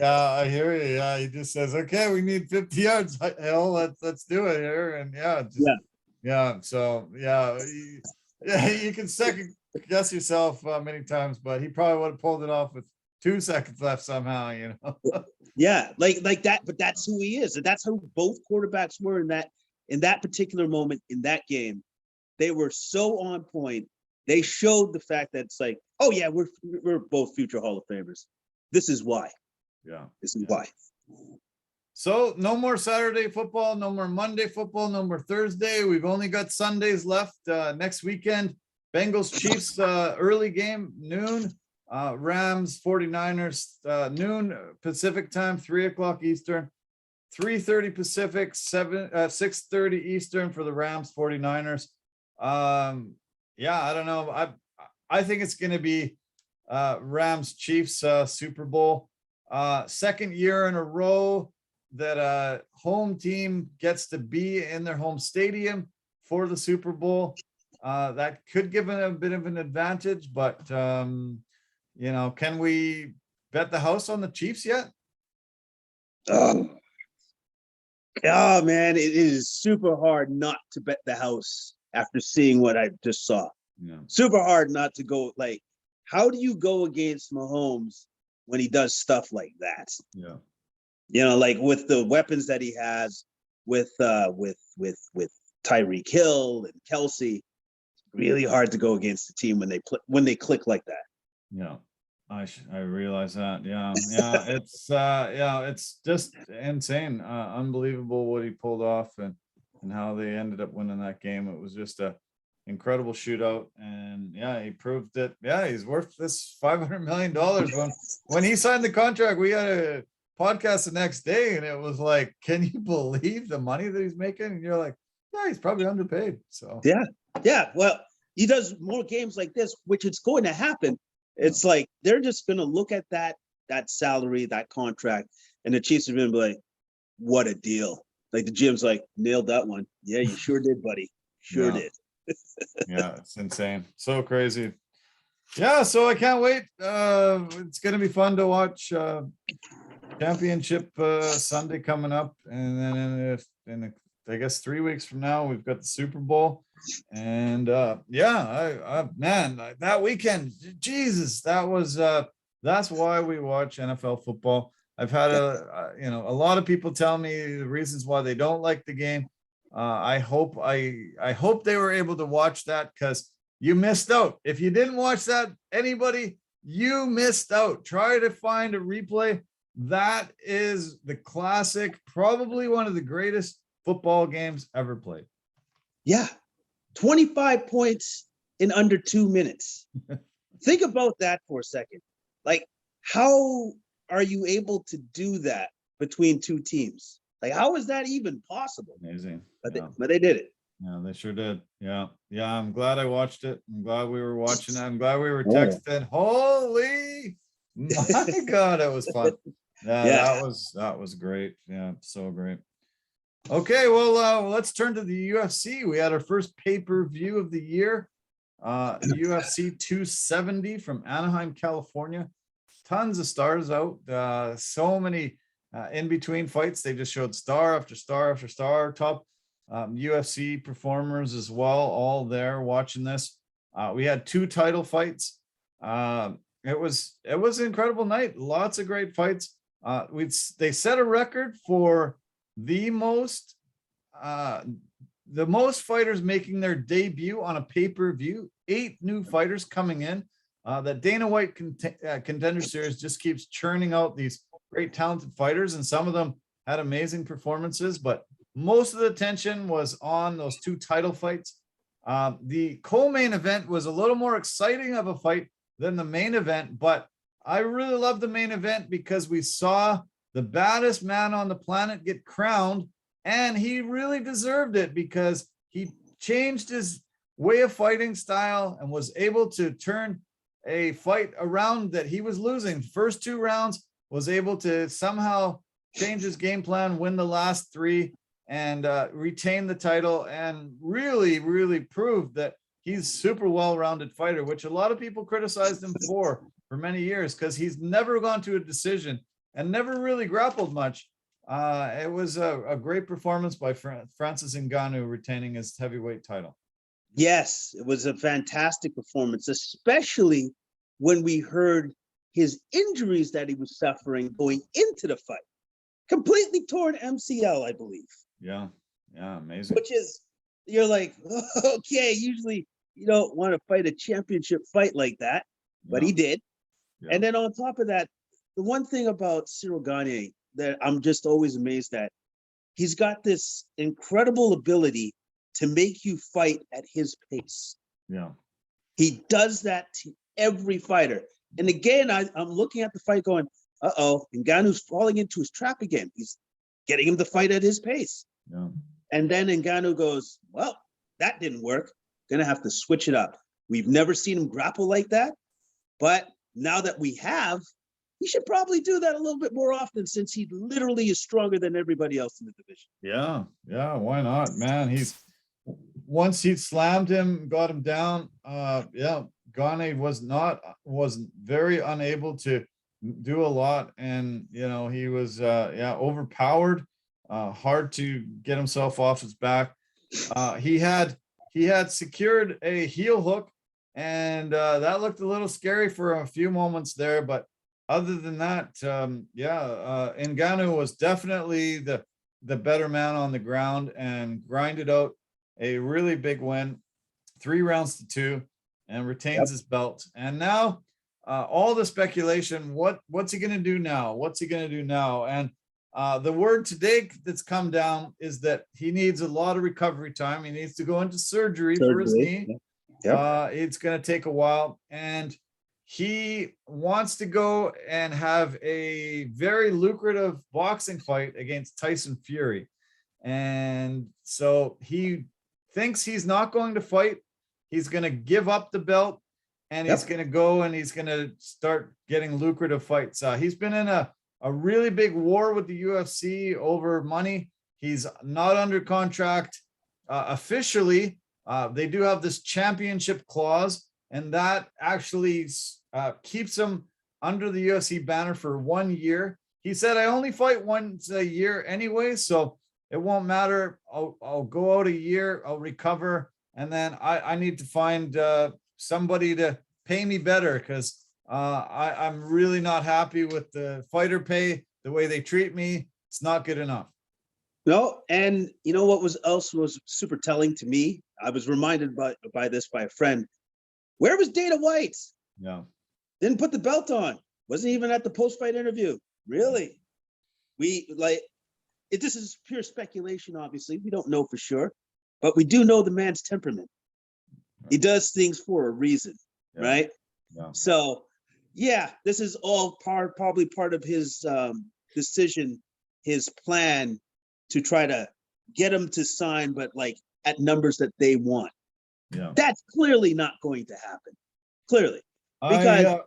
Yeah, I hear you. Yeah, he just says, okay, we need 50 yards. Hell, let's do it here. And so you can second guess yourself many times, but he probably would have pulled it off with 2 seconds left somehow, Yeah, like that, but that's who he is. And that's who both quarterbacks were in that particular moment in that game. They were so on point. They showed the fact that it's like, oh yeah, we're both future Hall of Famers. This is why. Yeah. This is why. So no more Saturday football, no more Monday football, no more Thursday. We've only got Sundays left. Next weekend, Bengals Chiefs early game, noon. Rams 49ers noon Pacific time, 3:00 Eastern, 3:30 Pacific, 6:30 Eastern for the Rams 49ers. I don't know. I think it's going to be Rams Chiefs Super Bowl. Second year in a row that a home team gets to be in their home stadium for the Super Bowl. That could give it a bit of an advantage, but can we bet the house on the Chiefs yet? Oh man, it is super hard not to bet the house after seeing what I just saw. Yeah. Super hard not to go. Like, how do you go against Mahomes when he does stuff like that? Yeah. Like with the weapons that he has, with Tyreek Hill and Kelsey, really hard to go against the team when they click like that. Yeah, I realize that. Yeah, it's just insane, unbelievable what he pulled off and how they ended up winning that game. It was just a incredible shootout, and he proved that. Yeah, he's worth this $500 million. When he signed the contract, we had a podcast the next day, and it was like, can you believe the money that he's making? And you're like, yeah, he's probably underpaid. So yeah. Well, he does more games like this, which it's going to happen. It's like they're just going to look at that salary, that contract, and the Chiefs are going to be like, what a deal. Like the Jim's like, nailed that one. Yeah, you sure did, buddy. Sure did. Yeah, it's insane. So crazy. Yeah, so I can't wait. It's going to be fun to watch championship Sunday coming up. And then I guess 3 weeks from now, we've got the Super Bowl. And man, that weekend, Jesus, that's why we watch NFL football. I've had a lot of people tell me the reasons why they don't like the game. I hope they were able to watch that, because you missed out. If you didn't watch that, anybody, you missed out. Try to find a replay. That is the classic, probably one of the greatest football games ever played. Yeah. 25 points in under 2 minutes. Think about that for a second. Like, how are you able to do that between two teams? Like, how is that even possible? Amazing. But they did it. Yeah, they sure did. Yeah. Yeah. I'm glad I watched it. I'm glad we were watching it. I'm glad we were Oh. texting. Holy my God, it was fun. Yeah, Yeah. that was great. Yeah, so great. Okay, well, let's turn to the UFC. We had our first pay-per-view of the year. UFC 270 from Anaheim, California. Tons of stars out. So many in between fights. They just showed star after star after star. Top UFC performers as well, all there watching this. We had 2 title fights. It was an incredible night. Lots of great fights. They set a record for the most fighters making their debut on a pay-per-view. 8 new fighters coming in. That Dana White Contender Series just keeps churning out these great talented fighters, and some of them had amazing performances, but most of the attention was on those 2 title fights. The co-main event was a little more exciting of a fight than the main event, but I really love the main event because we saw the baddest man on the planet get crowned, and he really deserved it because he changed his way of fighting style and was able to turn a fight around that he was losing. First 2 rounds, was able to somehow change his game plan, win the last 3, and retain the title, and really, really proved that he's super well-rounded fighter, which a lot of people criticized him for many years because he's never gone to a decision and never really grappled much. It was a great performance by Francis Ngannou retaining his heavyweight title. Yes, it was a fantastic performance, especially when we heard his injuries that he was suffering going into the fight. Completely torn MCL, I believe. Yeah, amazing. Which is, you're like, okay, usually you don't want to fight a championship fight like that, but he did. Yeah. And then on top of that, the one thing about Cyril Gane that I'm just always amazed at, he's got this incredible ability to make you fight at his pace. Yeah. He does that to every fighter. And again, I'm looking at the fight going, Ngannou's falling into his trap again. He's getting him to fight at his pace. Yeah. And then Ngannou goes, well, that didn't work. Gonna have to switch it up. We've never seen him grapple like that. But now that we have, he should probably do that a little bit more often since he literally is stronger than everybody else in the division. Yeah, why not, man? Once he slammed him, got him down. Gane was very unable to do a lot, and he was overpowered, hard to get himself off his back. He had secured a heel hook, and that looked a little scary for a few moments there, but other than that, Ngannou was definitely the better man on the ground and grinded out a really big win, 3 rounds to 2, and retains his belt. And now all the speculation, what's he going to do now? What's he going to do now? And the word today that's come down is that he needs a lot of recovery time. He needs to go into surgery for his knee. It's going to take a while. And he wants to go and have a very lucrative boxing fight against Tyson Fury. And so he thinks he's not going to fight. He's going to give up the belt, and he's going to go and he's going to start getting lucrative fights. He's been in a really big war with the UFC over money. He's not under contract officially. They do have this championship clause, and that actually keeps him under the UFC banner for 1 year. He said, I only fight once a year anyway, so it won't matter. I'll go out a year, I'll recover, and then I need to find somebody to pay me better because I'm really not happy with the fighter pay, the way they treat me. It's not good enough. No, and you know what was super telling to me? I was reminded by this by a friend. Where was Dana White? Yeah. Didn't put the belt on. Wasn't even at the post-fight interview. Really? This is pure speculation, obviously. We don't know for sure. But we do know the man's temperament. He does things for a reason, right? Yeah. So, this is all probably part of his decision, his plan to try to get him to sign, but at numbers that they want. Yeah. That's clearly not going to happen. Clearly. Because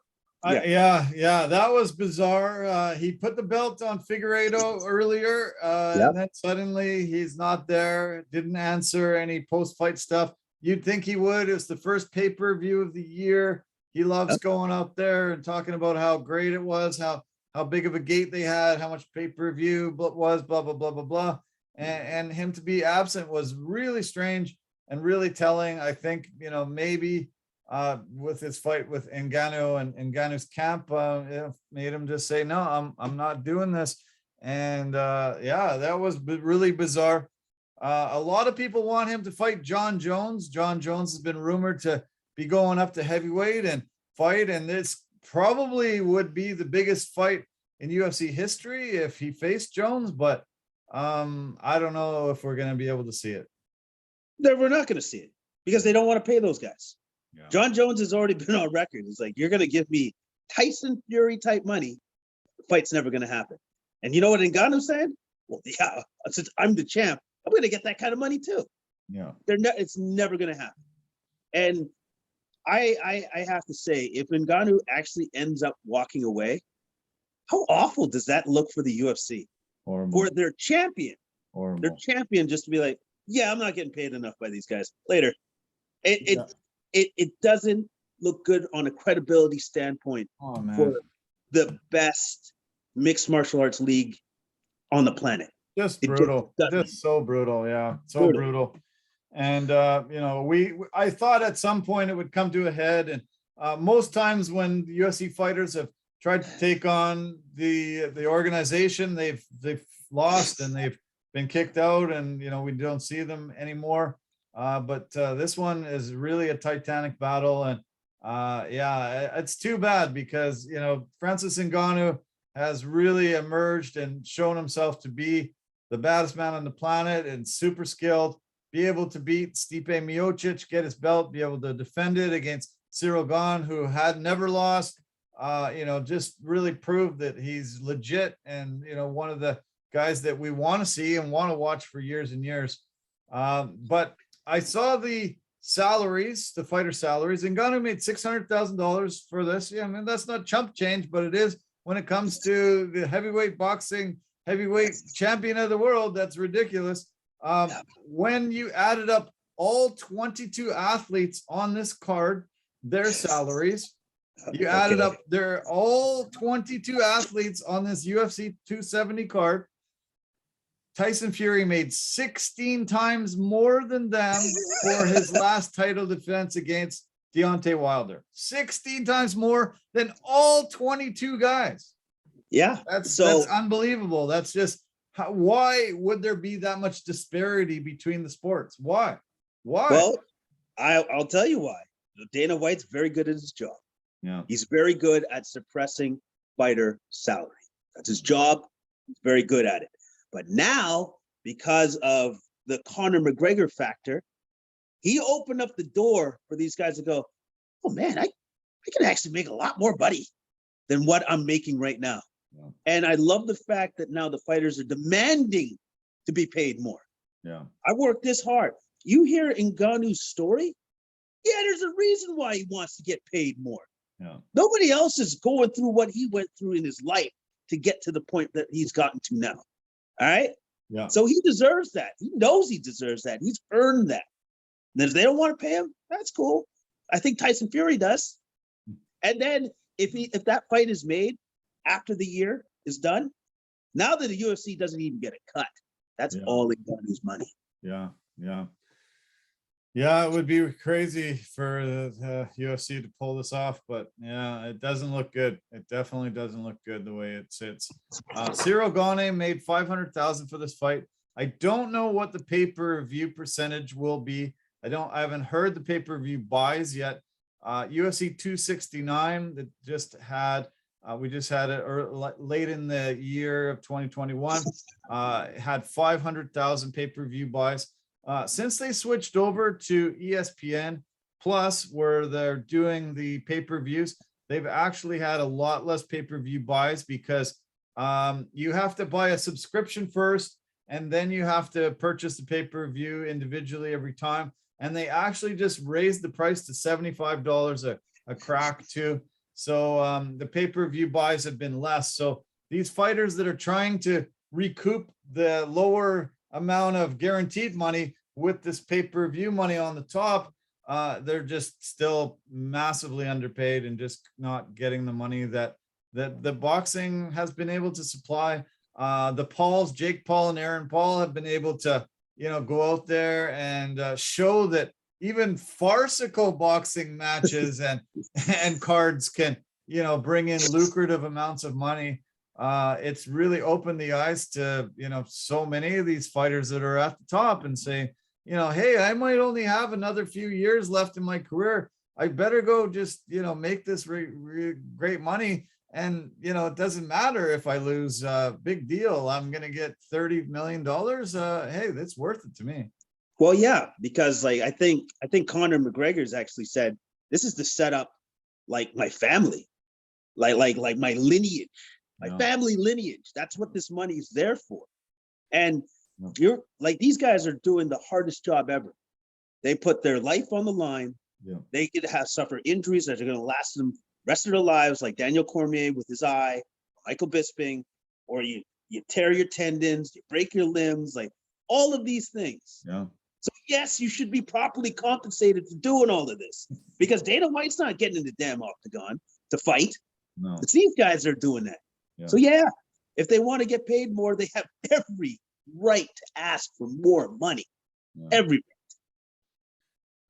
Yeah. yeah, that was bizarre. He put the belt on Figueiredo earlier, Yep. and then suddenly he's not there. Didn't answer any post-fight stuff. You'd think he would. It was the first pay-per-view of the year. He loves going out there and talking about how great it was, how big of a gate they had, how much pay-per-view was, blah blah blah blah blah. And him to be absent was really strange and really telling. I think, you know, maybe with his fight with Ngannou and Ngannou's camp, it made him just say, no, I'm not doing this. And yeah, that was really bizarre. A lot of people want him to fight John Jones. John Jones has been rumored to be going up to heavyweight and fight, and this probably would be the biggest fight in UFC history if he faced Jones, but I don't know if we're going to be able to see it. No, we're not going to see it because they don't want to pay those guys. Yeah. John Jones has already been on record. It's like, you're going to give me Tyson Fury type money. The fight's never going to happen. And you know what Ngannou's saying? Well, yeah, since I'm the champ, I'm going to get that kind of money too. Yeah. It's never going to happen. And I have to say, if Ngannou actually ends up walking away, how awful does that look for the UFC? Horrible. For their champion. Horrible. Their champion just to be like, yeah, I'm not getting paid enough by these guys. Later. It doesn't look good on a credibility standpoint for the best mixed martial arts league on the planet. Just brutal. Just so brutal. Yeah. So brutal. And you know, I thought at some point it would come to a head. And most times when the UFC fighters have tried to take on the organization, they've lost and they've been kicked out, and you know, we don't see them anymore. But this one is really a titanic battle, and yeah, it's too bad because, you know, Francis Ngannou has really emerged and shown himself to be the baddest man on the planet and super skilled, be able to beat Stipe Miocic, get his belt, be able to defend it against Cyril Gane, who had never lost, you know, just really proved that he's legit and, you know, one of the guys that we want to see and want to watch for years and years. But I saw the salaries, the fighter salaries, and Ngannou made $600,000 for this. Yeah, I mean, that's not chump change, but it is when it comes to the heavyweight boxing, heavyweight champion of the world. That's ridiculous. When you added up all 22 athletes on this card, their salaries, you added up all 22 athletes on this UFC 270 card. Tyson Fury made 16 times more than them for his last title defense against Deontay Wilder. 16 times more than all 22 guys. Yeah. That's unbelievable. That's just why would there be that much disparity between the sports? Why? Well, I'll tell you why. Dana White's very good at his job. Yeah. He's very good at suppressing fighter salary. That's his job. He's very good at it. But now, because of the Conor McGregor factor, he opened up the door for these guys to go, oh man, I can actually make a lot more money than what I'm making right now. Yeah. And I love the fact that now the fighters are demanding to be paid more. Yeah. I worked this hard. You hear Ngannou's story? Yeah, there's a reason why he wants to get paid more. Yeah. Nobody else is going through what he went through in his life to get to the point that he's gotten to now. All right. Yeah. So he deserves that. He knows he deserves that. He's earned that. And if they don't want to pay him, that's cool. I think Tyson Fury does. And then if that fight is made after the year is done, now that the UFC doesn't even get a cut, that's all Ngannou's money. Yeah. Yeah. Yeah, it would be crazy for the UFC to pull this off, but yeah, it doesn't look good. It definitely doesn't look good the way it sits. Cyril Gane made $500,000 for this fight. I don't know what the pay-per-view percentage will be. I haven't heard the pay-per-view buys yet. UFC 269 that we just had it late in the year of 2021, had 500,000 pay-per-view buys. Since they switched over to ESPN Plus, where they're doing the pay-per-views, they've actually had a lot less pay-per-view buys because you have to buy a subscription first, and then you have to purchase the pay-per-view individually every time. And they actually just raised the price to $75 a crack too. So the pay-per-view buys have been less. So these fighters that are trying to recoup the lower amount of guaranteed money with this pay-per-view money on the top, they're just still massively underpaid and just not getting the money that the boxing has been able to supply. The Pauls, Jake Paul and Aaron Paul, have been able to, go out there and show that even farcical boxing matches and cards can, bring in lucrative amounts of money. It's really opened the eyes to, so many of these fighters that are at the top and say, hey, I might only have another few years left in my career. I better go just, make this great money. And, it doesn't matter if I lose, big deal. I'm going to get $30 million. Hey, that's worth it to me. Well, yeah, because I think Conor McGregor's actually said, this is to set up like my family, like my lineage, my family lineage. That's what this money is there for. And you're like, these guys are doing the hardest job ever. They put their life on the line. Yeah. They get to suffer injuries that are going to last them rest of their lives, like Daniel Cormier with his eye, Michael Bisping, or you tear your tendons, you break your limbs, like all of these things. Yeah. So yes, you should be properly compensated for doing all of this, because Dana White's not getting in the damn octagon to fight. No. It's these guys that are doing that. Yeah. So yeah, if they want to get paid more, they have every right to ask for more money. Yeah. Every right.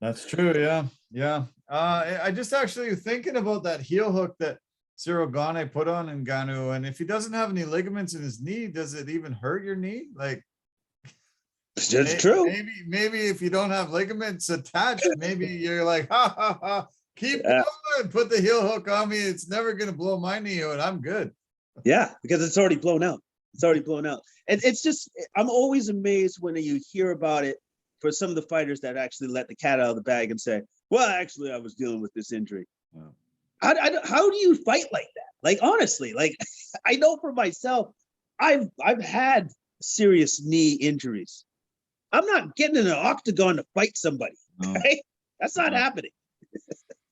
That's true. Yeah. Yeah. I just actually thinking about that heel hook that Cyril Gane put on Ngannou. And if he doesn't have any ligaments in his knee, does it even hurt your knee? Like, it's true. Maybe if you don't have ligaments attached, maybe you're like, keep going, put the heel hook on me. It's never going to blow my knee out. I'm good. Yeah, because it's already blown out. It's already blown out. And it's just, I'm always amazed when you hear about it for some of the fighters that actually let the cat out of the bag and say, well, actually, I was dealing with this injury. Wow. How do you fight like that? Like, honestly, like, I know for myself, I've had serious knee injuries. I'm not getting in an octagon to fight somebody. No. Right? That's not happening.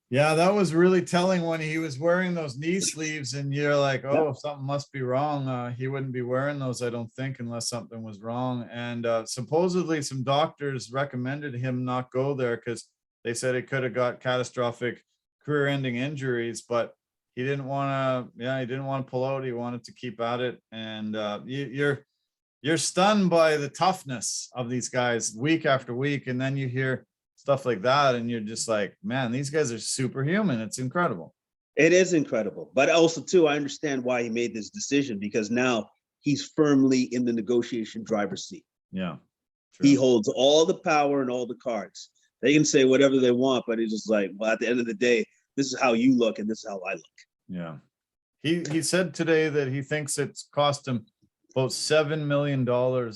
Yeah, that was really telling when he was wearing those knee sleeves, and you're like, oh, something must be wrong. He wouldn't be wearing those, I don't think, unless something was wrong. And supposedly some doctors recommended him not go there because they said it could have got catastrophic career-ending injuries, but he didn't want to, he didn't want to pull out. He wanted to keep at it. And you're stunned by the toughness of these guys week after week. And then you hear stuff like that, and you're just like, man, these guys are superhuman. It's incredible. It is incredible. But also, too, I understand why he made this decision, because now he's firmly in the negotiation driver's seat. Yeah. True. He holds all the power and all the cards. They can say whatever they want, but it's just like, well, at the end of the day, this is how you look and this is how I look. Yeah. He said today that he thinks it's cost him about $7 million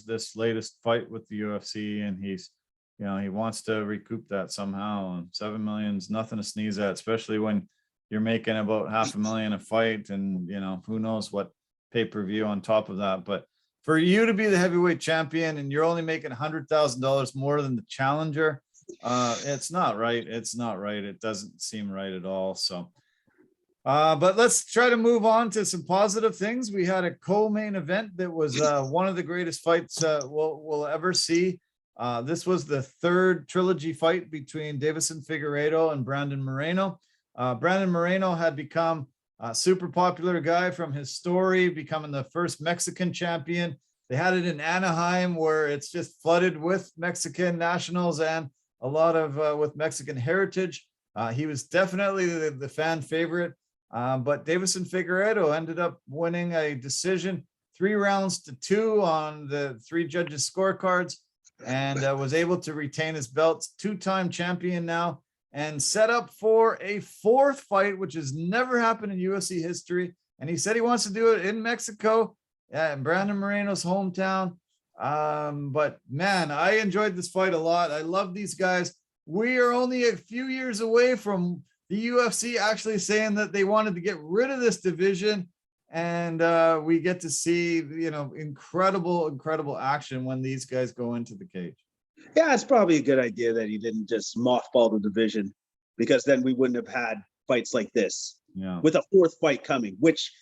this latest fight with the UFC, and he's, he wants to recoup that somehow. And $7 million is nothing to sneeze at, especially when you're making about $500,000 a fight, and who knows what pay-per-view on top of that. But for you to be the heavyweight champion and you're only making $100,000 more than the challenger, it's not right. It's not right. It doesn't seem right at all. So, but let's try to move on to some positive things. We had a co-main event that was one of the greatest fights we'll ever see. This was the third trilogy fight between Deiveson Figueiredo and Brandon Moreno. Brandon Moreno had become a super popular guy from his story, becoming the first Mexican champion. They had it in Anaheim, where it's just flooded with Mexican nationals and a lot of with Mexican heritage. He was definitely the fan favorite, but Deiveson Figueiredo ended up winning a decision 3-2 on the 3 judges' scorecards, and was able to retain his belt. 2-time champion now, and set up for a 4th fight, which has never happened in UFC history. And he said he wants to do it in Mexico, in Brandon Moreno's hometown. But man, I enjoyed this fight a lot. I love these guys. We are only a few years away from the UFC actually saying that they wanted to get rid of this division And we get to see, incredible action when these guys go into the cage. Yeah, it's probably a good idea that he didn't just mothball the division, because then we wouldn't have had fights like this with a fourth fight coming, which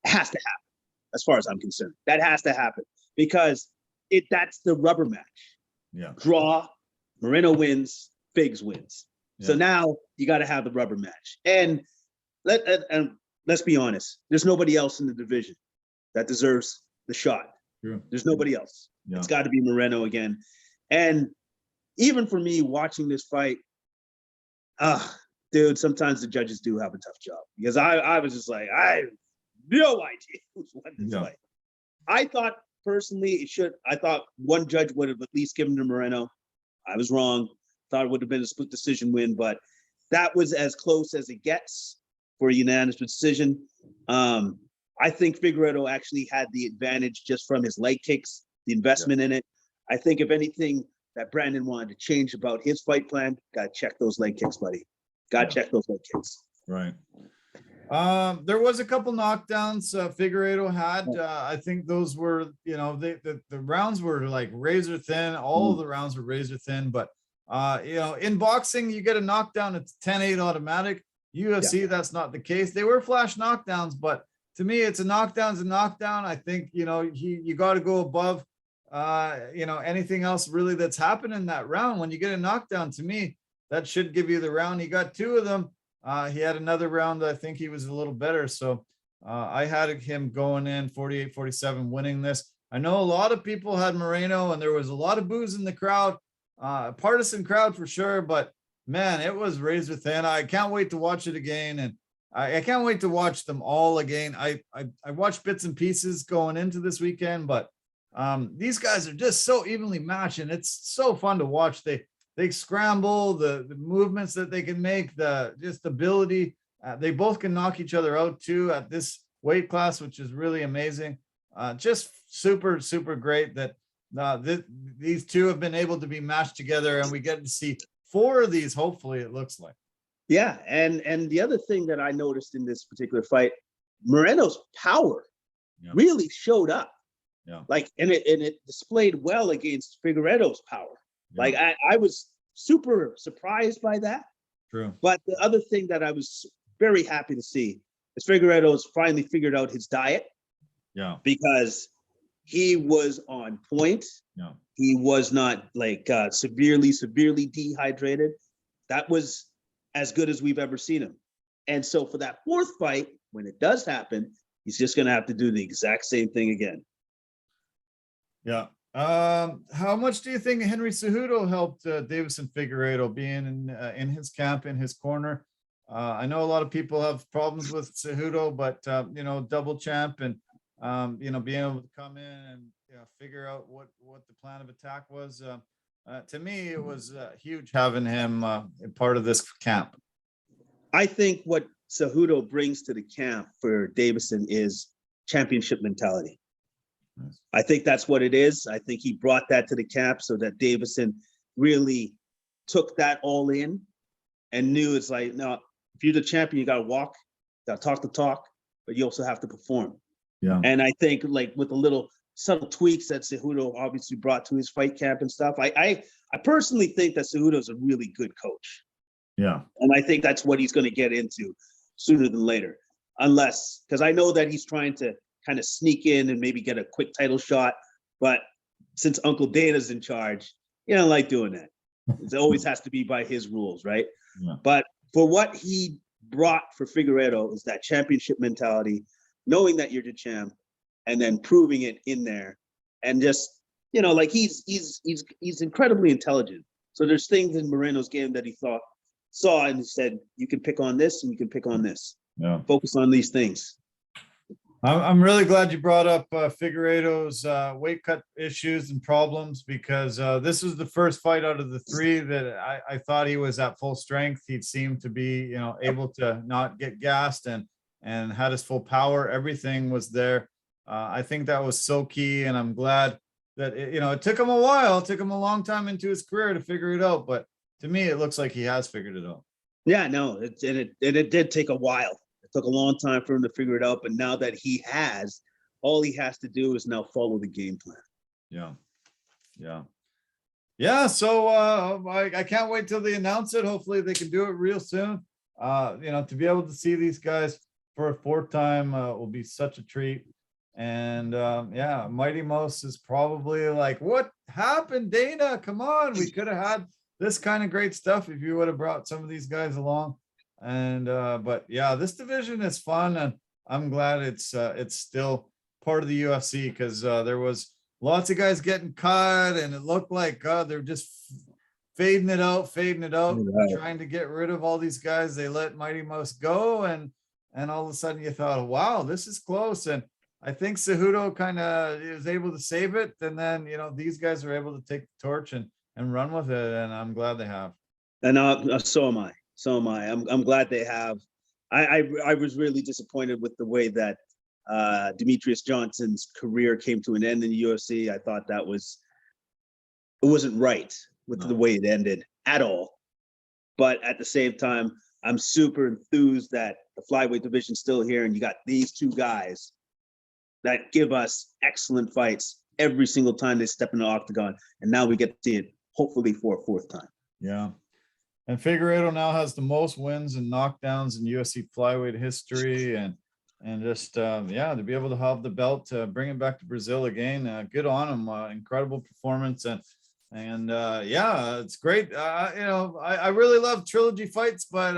has to happen as far as I'm concerned. That has to happen because that's the rubber match. Yeah. Draw, Moreno wins, Figs wins. Yeah. So now you got to have the rubber match. And let's be honest, there's nobody else in the division that deserves the shot. True. There's nobody else. Yeah. It's got to be Moreno again. And even for me watching this fight, dude, sometimes the judges do have a tough job, because I was just like, I have no idea who's won this fight. I thought personally I thought one judge would have at least given to Moreno. I was wrong. Thought it would have been a split decision win, but that was as close as it gets for a unanimous decision. I think Figueiredo actually had the advantage just from his leg kicks, the investment in it. I think if anything that Brandon wanted to change about his fight plan, got to check those leg kicks, buddy. Got to check those leg kicks. Right. There was a couple knockdowns Figueiredo had. I think those were, the rounds were like razor thin. All of the rounds were razor thin, but in boxing, you get a knockdown, it's 10-8 automatic. UFC, that's not the case. They were flash knockdowns, but to me, it's a knockdown's a knockdown. I think, you got to go above, anything else really that's happened in that round. When you get a knockdown, to me, that should give you the round. He got two of them. He had another round that I think he was a little better. So I had him going in 48-47, winning this. I know a lot of people had Moreno, and there was a lot of boos in the crowd, partisan crowd for sure, but man, it was razor thin. I can't wait to watch it again. And I can't wait to watch them all again. I watched bits and pieces going into this weekend, but these guys are just so evenly matched, and it's so fun to watch. They scramble, the movements that they can make, the just ability. They both can knock each other out too at this weight class, which is really amazing. Just super, super great that these two have been able to be matched together, and we get to see 4 of these, hopefully, it looks like. Yeah, and the other thing that I noticed in this particular fight, Moreno's power really showed up. Yeah. Like, and it displayed well against Figueiredo's power. Yeah. Like, I was super surprised by that. True. But the other thing that I was very happy to see is Figueiredo's finally figured out his diet. Yeah. Because he was on point. Yeah. He was not like severely dehydrated. That was as good as we've ever seen him. And so for that fourth fight, when it does happen, he's just going to have to do the exact same thing again. Yeah. How much do you think Henry Cejudo helped Deiveson Figueiredo being in his camp, in his corner? I know a lot of people have problems with Cejudo, but double champ and being able to come in and figure out what the plan of attack was. To me, it was huge having him part of this camp. I think what Cejudo brings to the camp for Deiveson is championship mentality. Nice. I think that's what it is. I think he brought that to the camp so that Deiveson really took that all in and knew it's like, no, if you're the champion, you got to walk, got to talk the talk, but you also have to perform. Yeah. And I think like with the little subtle tweaks that Cejudo obviously brought to his fight camp and stuff, I personally think that Cejudo is a really good coach. Yeah. And I think that's what he's going to get into sooner than later, unless, because I know that he's trying to kind of sneak in and maybe get a quick title shot. But since Uncle Dana's in charge, you don't like doing that. It always has to be by his rules, right? Yeah. But for what he brought for Figueiredo is that championship mentality, knowing that you're the champ, and then proving it in there, and just like he's incredibly intelligent. So there's things in Moreno's game that he saw and said, you can pick on this and you can pick on this. Yeah. Focus on these things. I'm really glad you brought up Figueiredo's weight cut issues and problems, because this was the first fight out of the 3 that I thought he was at full strength. He seemed to be, able to not get gassed and had his full power. Everything was there. I think that was so key, and I'm glad that it took him a while. It took him a long time into his career to figure it out, but to me, it looks like he has figured it out. Yeah, no, it did take a while. It took a long time for him to figure it out, but now that he has, all he has to do is now follow the game plan. Yeah. Yeah. Yeah. So I can't wait till they announce it. Hopefully they can do it real soon. To be able to see these guys for a fourth time will be such a treat. And Mighty Mouse is probably like, what happened, Dana? Come on, we could have had this kind of great stuff if you would have brought some of these guys along. And but yeah, this division is fun, and I'm glad it's still part of the UFC, because there was lots of guys getting cut, and it looked like they're just fading it out, Right. trying to get rid of all these guys. They let Mighty Mouse go, and all of a sudden you thought, wow, this is close. And I think Cejudo kind of is able to save it, and then these guys are able to take the torch and run with it, and I'm glad they have. And so am I. So am I. I'm glad they have. I was really disappointed with the way that Demetrius Johnson's career came to an end in the UFC. I thought it wasn't right with the way it ended at all. But at the same time, I'm super enthused that the flyweight division's still here, and you got these two guys that give us excellent fights every single time they step in the octagon. And now we get to see it, hopefully, for a fourth time. Yeah. And Figueiredo now has the most wins and knockdowns in UFC flyweight history, and just to be able to have the belt, bring it back to Brazil again. Good on him. Incredible performance, and it's great. I really love trilogy fights, but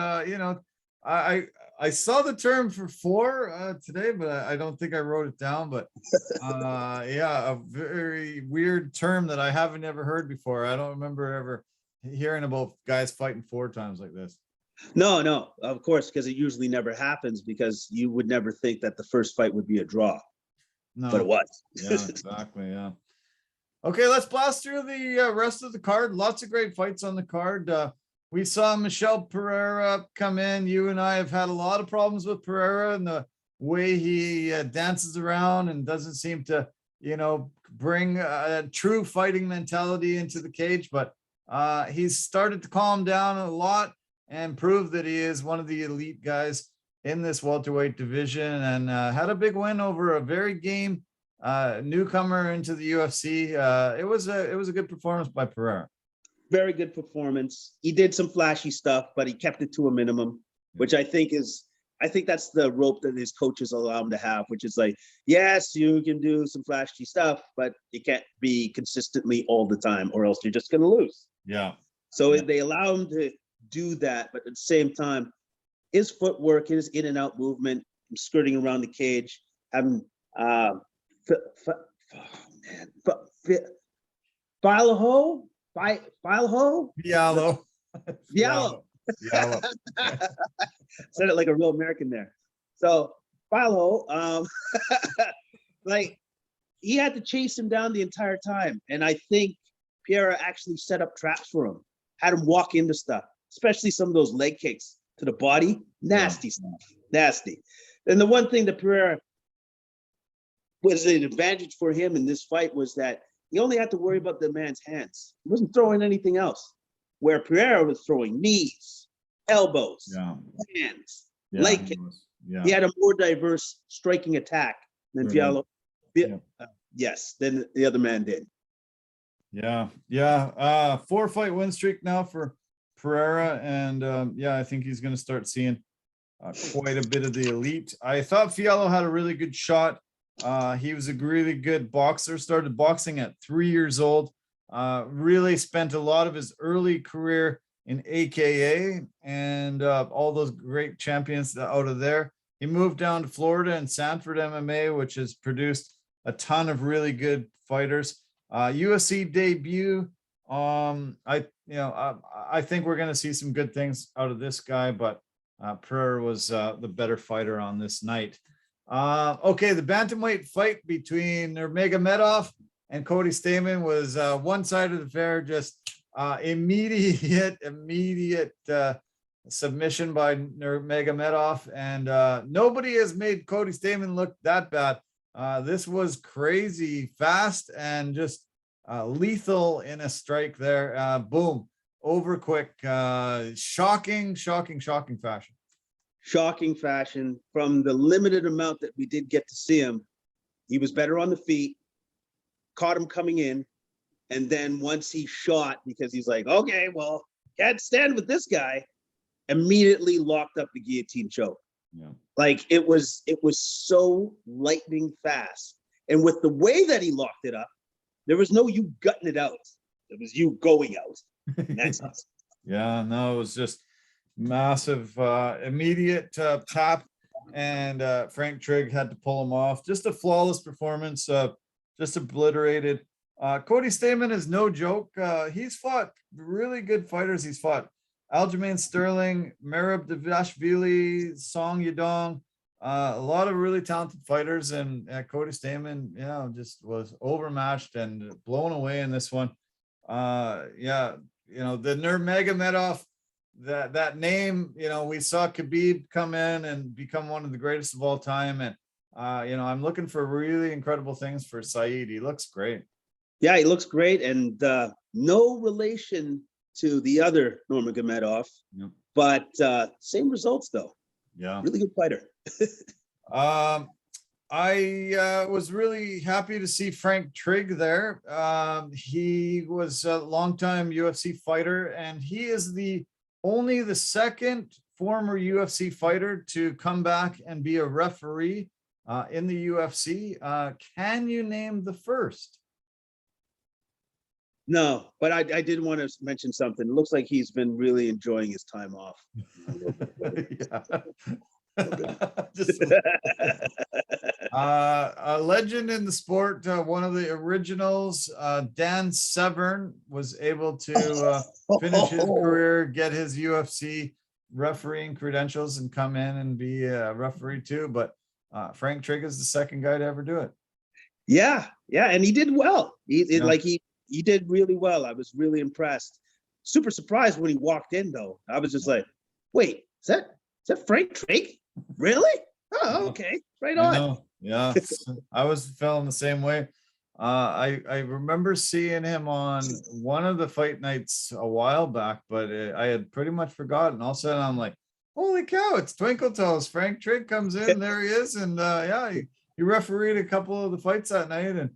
I saw the term for 4 today, but I don't think I wrote it down. But a very weird term that I haven't ever heard before. I don't remember ever hearing about guys fighting 4 times like this. No, of course, because it usually never happens, because you would never think that the first fight would be a draw. No, but it was. Yeah, exactly. Yeah. Okay, let's blast through the rest of the card. Lots of great fights on the card. We saw Michel Pereira come in. You and I have had a lot of problems with Pereira and the way he dances around and doesn't seem to, bring a true fighting mentality into the cage. But he's started to calm down a lot and prove that he is one of the elite guys in this welterweight division, and had a big win over a very game newcomer into the UFC. It was a good performance by Pereira. Very good performance. He did some flashy stuff, but he kept it to a minimum, which I think that's the rope that his coaches allow him to have, which is like, yes, you can do some flashy stuff, but you can't be consistently all the time, or else you're just going to lose. Yeah. So they allow him to do that, but at the same time, his footwork, his in and out movement, skirting around the cage, having Fialho. Said it like a real American there. So Fialho, like, he had to chase him down the entire time, and I think Pereira actually set up traps for him, had him walk into stuff, especially some of those leg kicks to the body. Nasty stuff. Nasty. And the one thing that Pereira was an advantage for him in this fight was that he only had to worry about the man's hands. He wasn't throwing anything else. Where Pereira was throwing knees, elbows, hands, leg kicks. He had a more diverse striking attack than Fialho. Yes, than the other man did. 4-fight win streak now for Pereira, and I think he's going to start seeing quite a bit of the elite. I thought Fialho had a really good shot. He was a really good boxer, started boxing at 3 years old, really spent a lot of his early career in AKA and all those great champions out of there. He moved down to Florida and Sanford MMA, which has produced a ton of really good fighters. UFC debut. I think we're going to see some good things out of this guy, but Pereira was the better fighter on this night. Okay, the bantamweight fight between Nurmagomedov and Cody Stamann was one side of the fair, just immediate submission by Nurmagomedov, and nobody has made Cody Stamann look that bad. This was crazy fast and just lethal in a strike there. Boom, over quick, shocking fashion. shocking fashion. From the limited amount that we did get to see him, he was better on the feet, caught him coming in. And then once he shot, because he's like, okay, well, can't stand with this guy, immediately locked up the guillotine choke. Yeah. Like it was so lightning fast. And with the way that he locked it up, there was no you gutting it out. It was you going out. And that's it. Yeah, no, it was just massive, immediate tap, and Frank Trigg had to pull him off. Just a flawless performance, just obliterated. Cody Stamen is no joke. He's fought really good fighters. He's fought Aljamain Sterling, Merab Dvalishvili, Song Yadong, a lot of really talented fighters, and Cody Stamen, just was overmatched and blown away in this one. The Nurmagomedov, that name, we saw Khabib come in and become one of the greatest of all time, and I'm looking for really incredible things for Saeed. He looks great. Yeah, he looks great, and no relation to the other Nurmagomedov, but same results though. Yeah, really good fighter. I was really happy to see Frank Trigg there. He was a longtime UFC fighter, and he is only the second former UFC fighter to come back and be a referee in the UFC. Can you name the first? No, but I did want to mention something. It looks like he's been really enjoying his time off. A legend in the sport, one of the originals, Dan Severn, was able to finish his career, get his UFC refereeing credentials, and come in and be a referee too. But Frank Trigg is the second guy to ever do it. Yeah, and he did well. He did really well. I was really impressed. Super surprised when he walked in, though. I was just like, "Wait, is that Frank Trigg? Really? Oh, okay, right on." I know. Yeah, I was feeling the same way. I remember seeing him on one of the fight nights a while back, but I had pretty much forgotten. All of a sudden, I'm like, "Holy cow! It's Twinkle Toes." Frank Trigg comes in. There he is, and he refereed a couple of the fights that night, and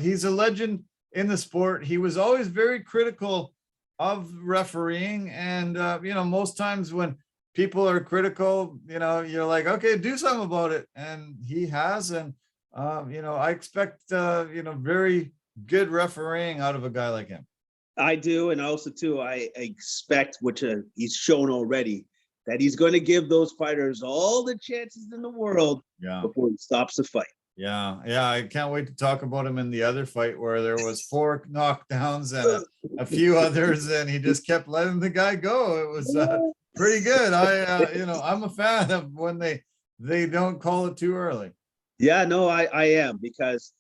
he's a legend in the sport. He was always very critical of refereeing, and most times when people are critical, you're like, okay, do something about it, and he has. And I expect very good refereeing out of a guy like him. I do, and also too, I expect, which he's shown already, that he's going to give those fighters all the chances in the world before he stops the fight. Yeah, I can't wait to talk about him in the other fight where there was 4 knockdowns and a few others, and he just kept letting the guy go. It was pretty good. I'm a fan of when they don't call it too early. Yeah, no, I am, because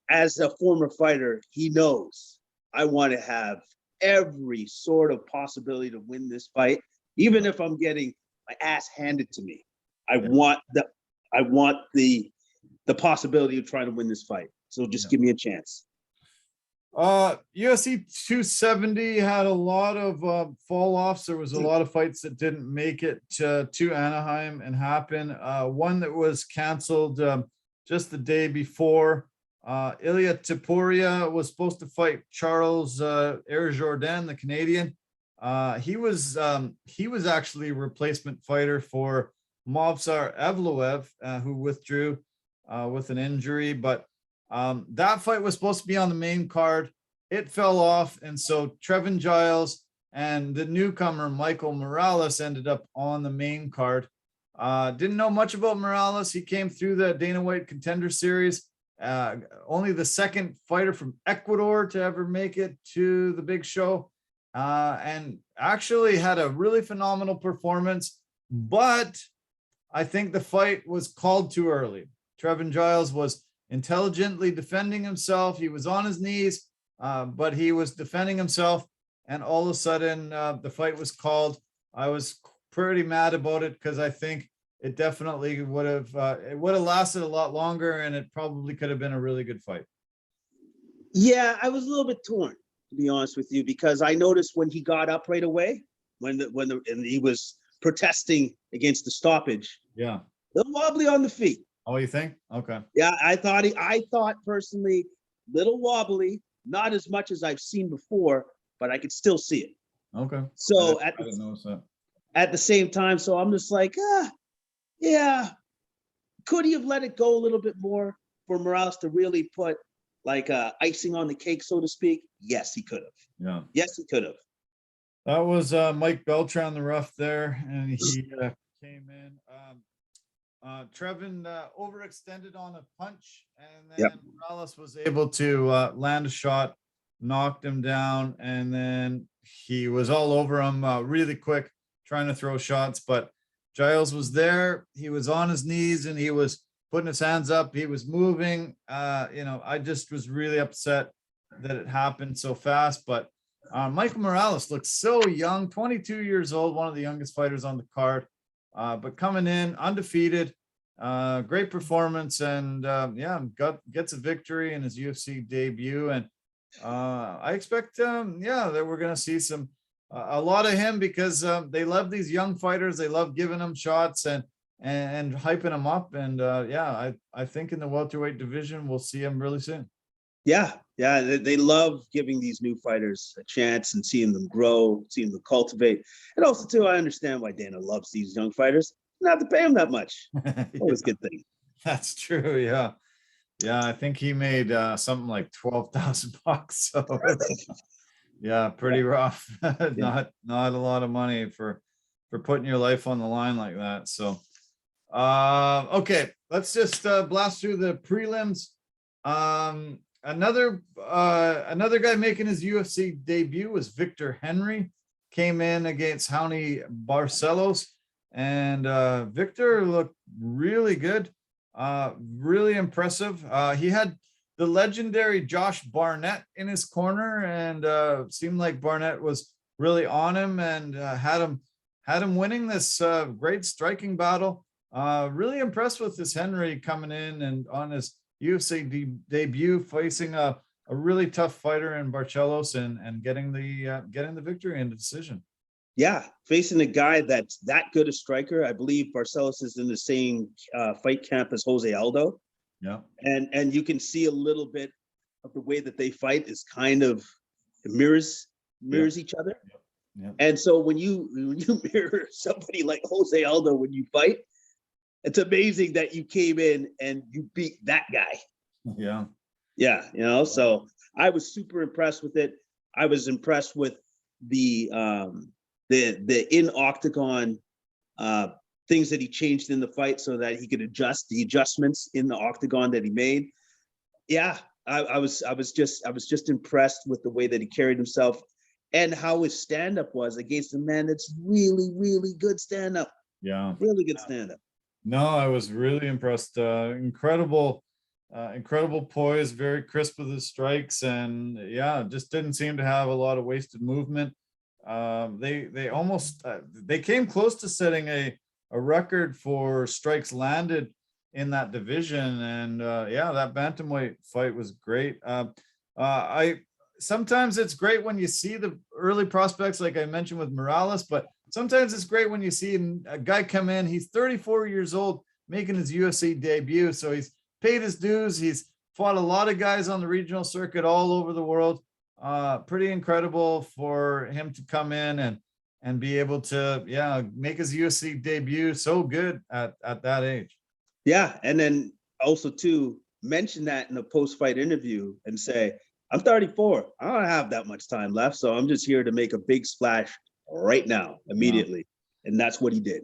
as a former fighter, he knows I want to have every sort of possibility to win this fight, even if I'm getting my ass handed to me. I want the possibility of trying to win this fight. So just give me a chance. UFC 270 had a lot of fall offs. There was a lot of fights that didn't make it to Anaheim and happen. One that was canceled just the day before. Ilya Topuria was supposed to fight Charles Air Jourdain, the Canadian. He was actually a replacement fighter for Movsar Evloev, who withdrew with an injury, but that fight was supposed to be on the main card. It fell off, and so Trevin Giles and the newcomer Michael Morales ended up on the main card. Didn't know much about Morales. He came through the Dana White Contender Series. Only the second fighter from Ecuador to ever make it to the big show, and actually had a really phenomenal performance. But I think the fight was called too early. Trevin Giles was intelligently defending himself. He was on his knees, but he was defending himself. And all of a sudden, the fight was called. I was pretty mad about it because I think it definitely would have lasted a lot longer, and it probably could have been a really good fight. Yeah, I was a little bit torn, to be honest with you, because I noticed when he got up right away, and he was protesting against the stoppage. Yeah. A little wobbly on the feet. Oh, you think? Okay. Yeah, I thought personally, little wobbly, not as much as I've seen before, but I could still see it. Okay. So I didn't notice that. at the same time, so I'm just like, yeah, could he have let it go a little bit more for Morales to really put like icing on the cake, so to speak? Yes, he could have. Yeah. Yes, he could have. That was Mike Belcher on the rough there, and he came in. Trevin overextended on a punch, and then Morales was able to land a shot, knocked him down, and then he was all over him really quick, trying to throw shots. But Giles was there. He was on his knees, and he was putting his hands up. He was moving. I just was really upset that it happened so fast. But Michael Morales looks so young, 22 years old, one of the youngest fighters on the card. But coming in undefeated, great performance, and gets a victory in his UFC debut. And I expect, that we're going to see a lot of him, because they love these young fighters. They love giving them shots and hyping them up. And I think in the welterweight division, we'll see him really soon. Yeah, they love giving these new fighters a chance and seeing them grow, seeing them cultivate. And also, too, I understand why Dana loves these young fighters. Not to pay him that much. Always a good thing. That's true. Yeah. Yeah. I think he made something like $12,000. So yeah, pretty rough. Not a lot of money for putting your life on the line like that. So, okay, let's just blast through the prelims. Another guy making his UFC debut was Victor Henry. Came in against Raoni Barcelos, and Victor looked really good, really impressive. He had the legendary Josh Barnett in his corner, and seemed like Barnett was really on him, and had him winning this great striking battle. Really impressed with this Henry coming in and on his UFC debut, facing a really tough fighter in Barcelos, and getting the victory in the decision. Yeah, facing a guy that's that good a striker. I believe Barcelos is in the same fight camp as Jose Aldo. Yeah, and you can see a little bit of the way that they fight is kind of mirrors each other. Yeah. And so when you mirror somebody like Jose Aldo when you fight, it's amazing that you came in and you beat that guy. Yeah, so I was super impressed with it. I was impressed with the in octagon things that he changed in the fight so that he could adjust the adjustments in the octagon that he made. Yeah, I was just impressed with the way that he carried himself and how his stand-up was against a man that's really, really good stand-up. Yeah, really good stand-up. No, I was really impressed. Incredible poise, very crisp with his strikes, and just didn't seem to have a lot of wasted movement. They almost they came close to setting a record for strikes landed in that division, and that bantamweight fight was great. Sometimes it's great when you see the early prospects, like I mentioned with Morales, but sometimes it's great when you see a guy come in. He's 34 years old, making his UFC debut, so he's paid his dues. He's fought a lot of guys on the regional circuit all over the world. Pretty incredible for him to come in and be able to make his UFC debut so good at that age. Yeah, and then also too mention that in a post-fight interview and say, I'm 34. I don't have that much time left, so I'm just here to make a big splash right now, immediately. And that's what he did.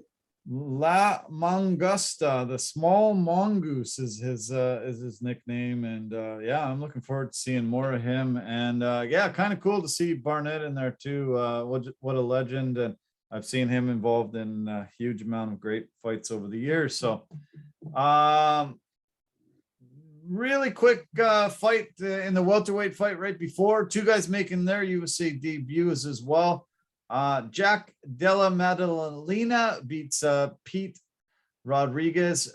La Mangusta, the small mongoose is his nickname, and I'm looking forward to seeing more of him. And kind of cool to see Barnett in there too. What a legend, and I've seen him involved in a huge amount of great fights over the years. So really quick fight in the welterweight fight right before, two guys making their UFC debuts as well. Jack Della Maddalena beats Pete Rodriguez.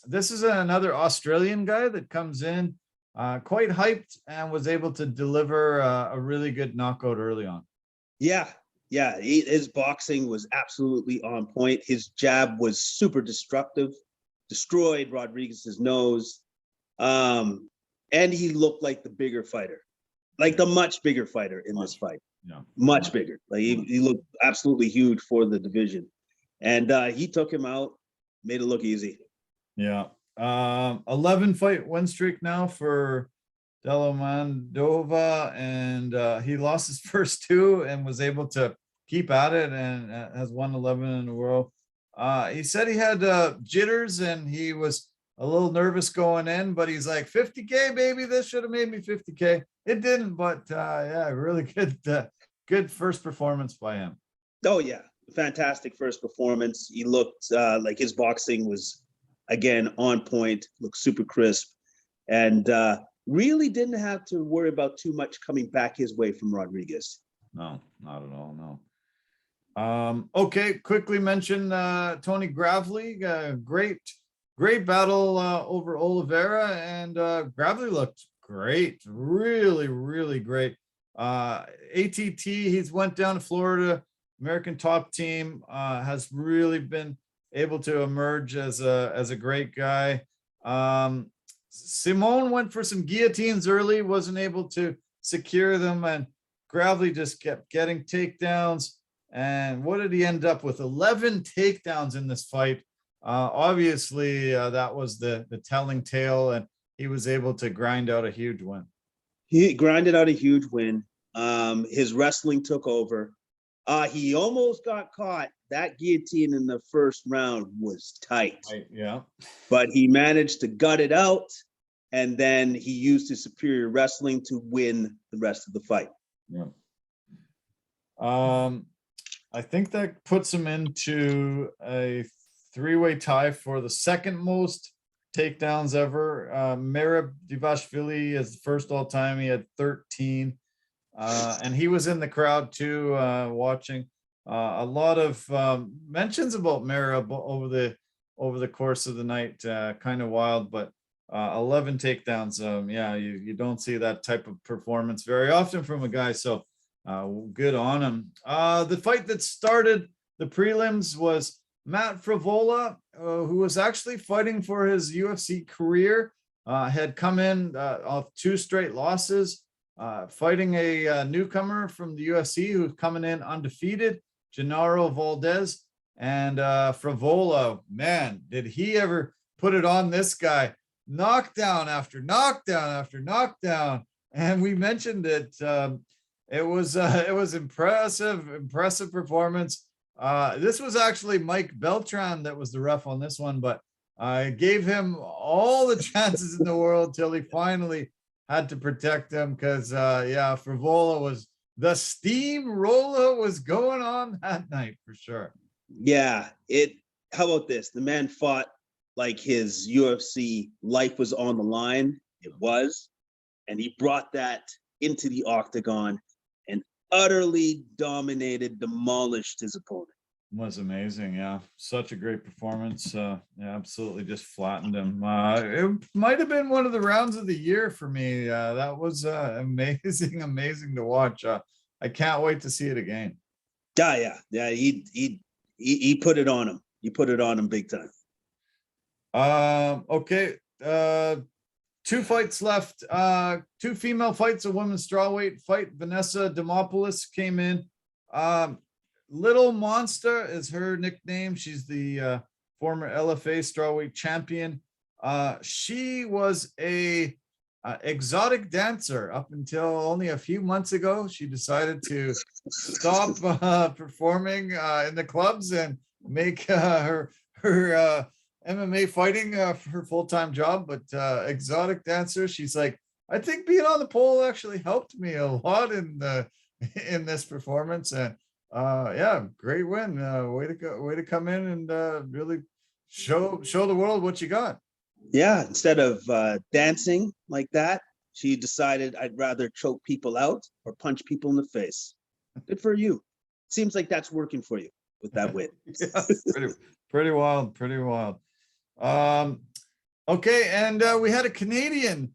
This is another Australian guy that comes in quite hyped and was able to deliver a really good knockout early on. Yeah, Yeah, his boxing was absolutely on point. His jab was super destructive, destroyed Rodriguez's nose. And he looked like the bigger fighter, like the much bigger fighter in this fight. Yeah. Much bigger. Like he looked absolutely huge for the division. And he took him out, made it look easy. Yeah. 11 fight win streak now for Delo Mandova, and he lost his first two and was able to keep at it and has won 11 in a row. He said he had jitters and he was a little nervous going in, but he's like 50K, baby. This should have made me 50K. It didn't, but yeah, really good first performance by him. Oh yeah, fantastic first performance. He looked like his boxing was again on point, looked super crisp, and really didn't have to worry about too much coming back his way from Rodriguez. No, not at all. No. Okay, quickly mention Tony Gravely. Great battle over Oliveira, and Gravely looked great, really great. ATT, he's went down to Florida, American top team, has really been able to emerge as a great guy. Simone went for some guillotines early, wasn't able to secure them, and Gravely just kept getting takedowns. And what did he end up with? 11 takedowns in this fight. Obviously, that was the telling tale, and he was able to grind out a huge win. He grinded out a huge win. His wrestling took over. He almost got caught. That guillotine in the first round was tight. Yeah. But he managed to gut it out, and then he used his superior wrestling to win the rest of the fight. Yeah. I think that puts him into a three-way tie for the second most takedowns ever. Merab Divashvili is the first all time. He had 13. And he was in the crowd too, watching. A lot of mentions about Merab over the course of the night. Kind of wild, but 11 takedowns. Yeah, you don't see that type of performance very often from a guy. So good on him. The fight that started the prelims was Matt Frivola, who was actually fighting for his UFC career, had come in off 2 straight losses, fighting a newcomer from the UFC who's coming in undefeated, Gennaro Valdez. And Frivola, man, did he ever put it on this guy? Knockdown after knockdown after knockdown. And we mentioned it. It was impressive performance. This was actually Mike Beltran that was the ref on this one, but I gave him all the chances in the world till he finally had to protect him because yeah, Frivola was the steamroller was going on that night for sure. Yeah, how about this? The man fought like his UFC life was on the line. It was, and he brought that into the octagon and utterly demolished his opponent. Was amazing. Yeah, such a great performance. Yeah, absolutely just flattened him. It might have been one of the rounds of the year for me. That was amazing to watch. I can't wait to see it again. Yeah. He put it on him. He put it on him big time. Okay. 2 fights left. 2 female fights, a women's strawweight fight. Vanessa Demopoulos came in. Little Monster is her nickname. She's the former LFA strawweight champion. She was a exotic dancer up until only a few months ago. She decided to stop performing in the clubs and make her MMA fighting her full-time job. But exotic dancer, she's like, I think being on the pole actually helped me a lot in this performance. And yeah, great win. Way to come in and really show the world what you got. Yeah, instead of dancing like that, she decided I'd rather choke people out or punch people in the face. Good for you. Seems like that's working for you with that win. Yeah, pretty wild. Okay, and we had a Canadian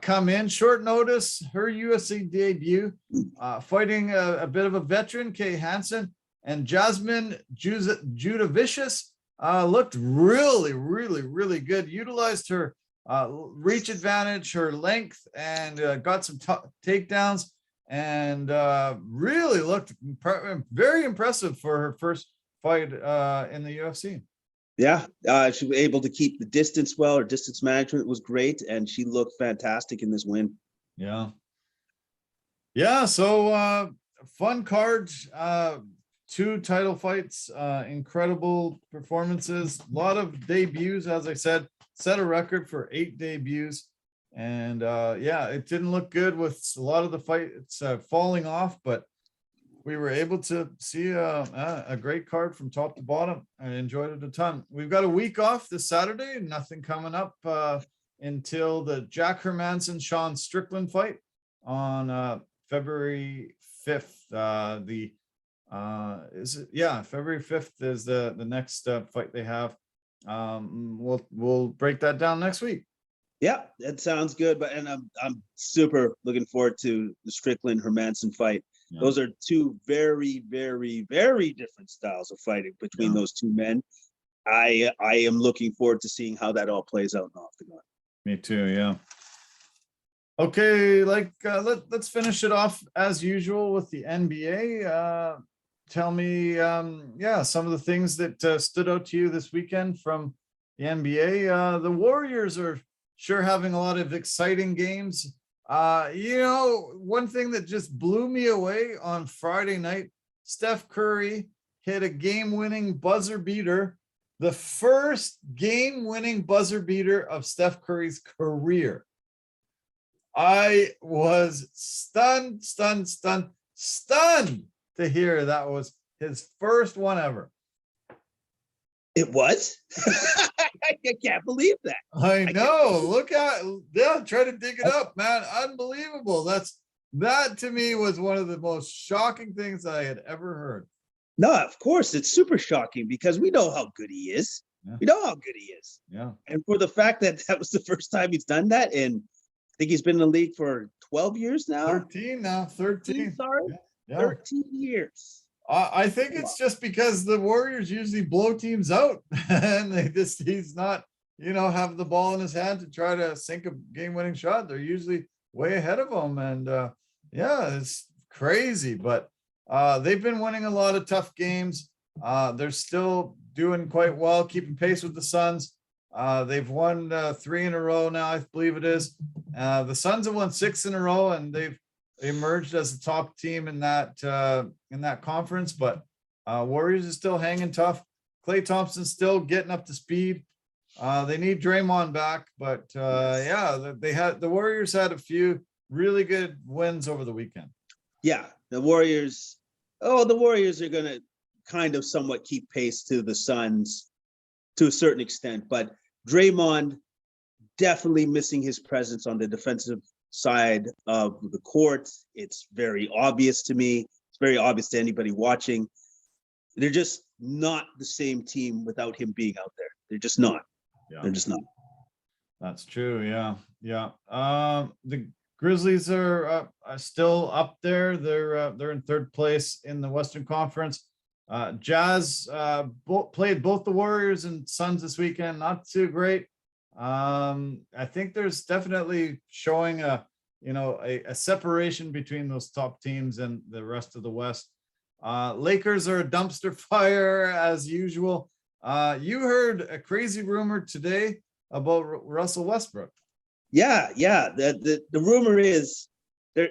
come in short notice, her UFC debut, fighting a bit of a veteran, Kay Hansen, and Jasmine Judavicius looked really, really, really good. Utilized her reach advantage, her length, and got some takedowns, and really looked very impressive for her first fight in the UFC. Yeah, she was able to keep the distance well. Her distance management was great, and she looked fantastic in this win. Yeah. Yeah, so fun card. 2 title fights, incredible performances, a lot of debuts, as I said, set a record for 8 debuts. And yeah, it didn't look good with a lot of the fights falling off, but we were able to see a great card from top to bottom. I enjoyed it a ton. We've got a week off this Saturday, nothing coming up until the Jack Hermanson Sean Strickland fight on February 5th. February 5th is the next fight they have. We'll break that down next week. Yeah, that sounds good. But I'm super looking forward to the Strickland Hermanson fight. Yeah. Those are 2 very, very, very different styles of fighting between those 2 men. I am looking forward to seeing how that all plays out in the octagon. Me too. Yeah. Okay, let's finish it off as usual with the NBA. Tell me, some of the things that stood out to you this weekend from the NBA. The Warriors are sure having a lot of exciting games. One thing that just blew me away on Friday night, Steph Curry hit a game-winning buzzer beater, the first game-winning buzzer beater of Steph Curry's career. I was stunned to hear that was his first one ever. It was? I can't believe that. I know. Try to dig it up, man. Unbelievable. That to me was one of the most shocking things I had ever heard. No, of course, it's super shocking because we know how good he is. Yeah. We know how good he is. Yeah. And for the fact that was the first time he's done that, and I think he's been in the league for 12 years now. 13 now. 13. Sorry. Yeah. 13 years. I think it's just because the Warriors usually blow teams out and he's not, have the ball in his hand to try to sink a game-winning shot. They're usually way ahead of them. And it's crazy, but they've been winning a lot of tough games. They're still doing quite well, keeping pace with the Suns. They've won 3 in a row now, I believe it is. The Suns have won 6 in a row, and they've emerged as the top team in that conference, but Warriors is still hanging tough. Klay Thompson's still getting up to speed. They need Draymond back, but the Warriors had a few really good wins over the weekend. Yeah, the Warriors are going to kind of somewhat keep pace to the Suns to a certain extent, but Draymond definitely missing his presence on the defensive side of the court. It's very obvious to me. It's very obvious to anybody watching. They're just not the same team without him being out there. They're just not. Yeah. They're just not. That's true. Yeah. The Grizzlies are still up there. They're in 3rd place in the Western Conference. Jazz played both the Warriors and Suns this weekend. Not too great. I think there's definitely showing a separation between those top teams and the rest of the West. Lakers are a dumpster fire as usual. You heard a crazy rumor today about Russell Westbrook. Yeah. The rumor is there.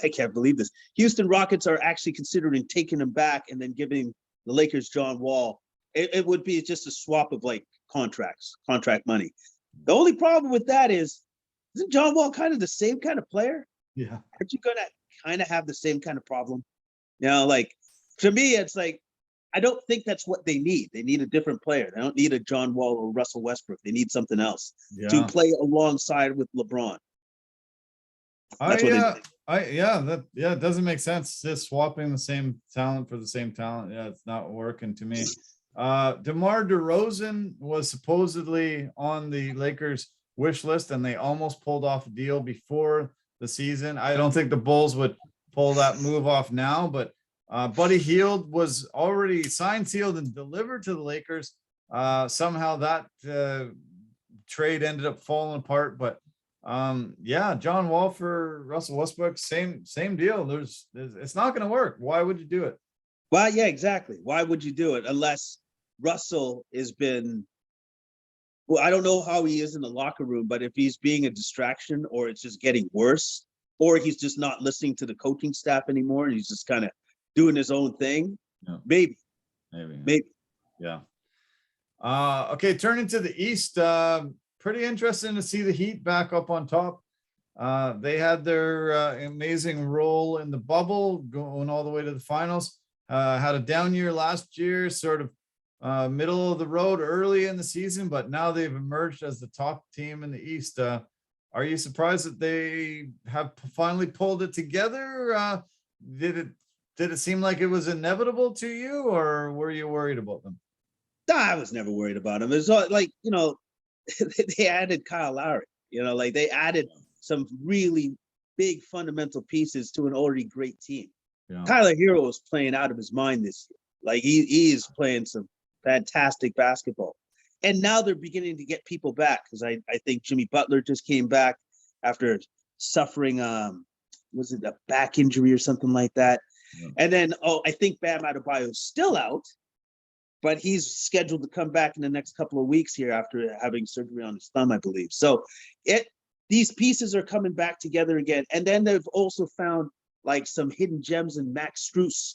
I can't believe this. Houston Rockets are actually considering taking him back and then giving the Lakers John Wall. It would be just a swap of contract money. The only problem with that is, isn't John Wall kind of the same kind of player? Yeah. Aren't you going to kind of have the same kind of problem? To me, it's I don't think that's what they need. They need a different player. They don't need a John Wall or Russell Westbrook. They need something else to play alongside with LeBron. It doesn't make sense. Just swapping the same talent for the same talent. Yeah, it's not working to me. DeMar DeRozan was supposedly on the Lakers wish list, and they almost pulled off a deal before the season. I don't think the Bulls would pull that move off now, but Buddy Hield was already signed, sealed, and delivered to the Lakers. Somehow that trade ended up falling apart, but yeah, John Wall for Russell Westbrook, same deal. It's not going to work. Why would you do it? Well, yeah, exactly. Why would you do it unless Russell has been? Well, I don't know how he is in the locker room, but if he's being a distraction, or it's just getting worse, or he's just not listening to the coaching staff anymore, and he's just kind of doing his own thing, maybe. Yeah. Okay, turning to the East. Pretty interesting to see the Heat back up on top. They had their amazing role in the bubble, going all the way to the finals. Had a down year last year, sort of middle of the road early in the season, but now they've emerged as the top team in the East. Are you surprised that they have finally pulled it together? Did it seem like it was inevitable to you, or were you worried about them? I was never worried about them. It's like, they added Kyle Lowry, like they added some really big fundamental pieces to an already great team. Yeah. Tyler Hero is playing out of his mind this year. Like he is playing some fantastic basketball. And now they're beginning to get people back, because I think Jimmy Butler just came back after suffering, was it a back injury or something like that? Yeah. And then, I think Bam Adebayo is still out, but he's scheduled to come back in the next couple of weeks here after having surgery on his thumb, I believe. So these pieces are coming back together again. And then they've also found like some hidden gems in Max Strus.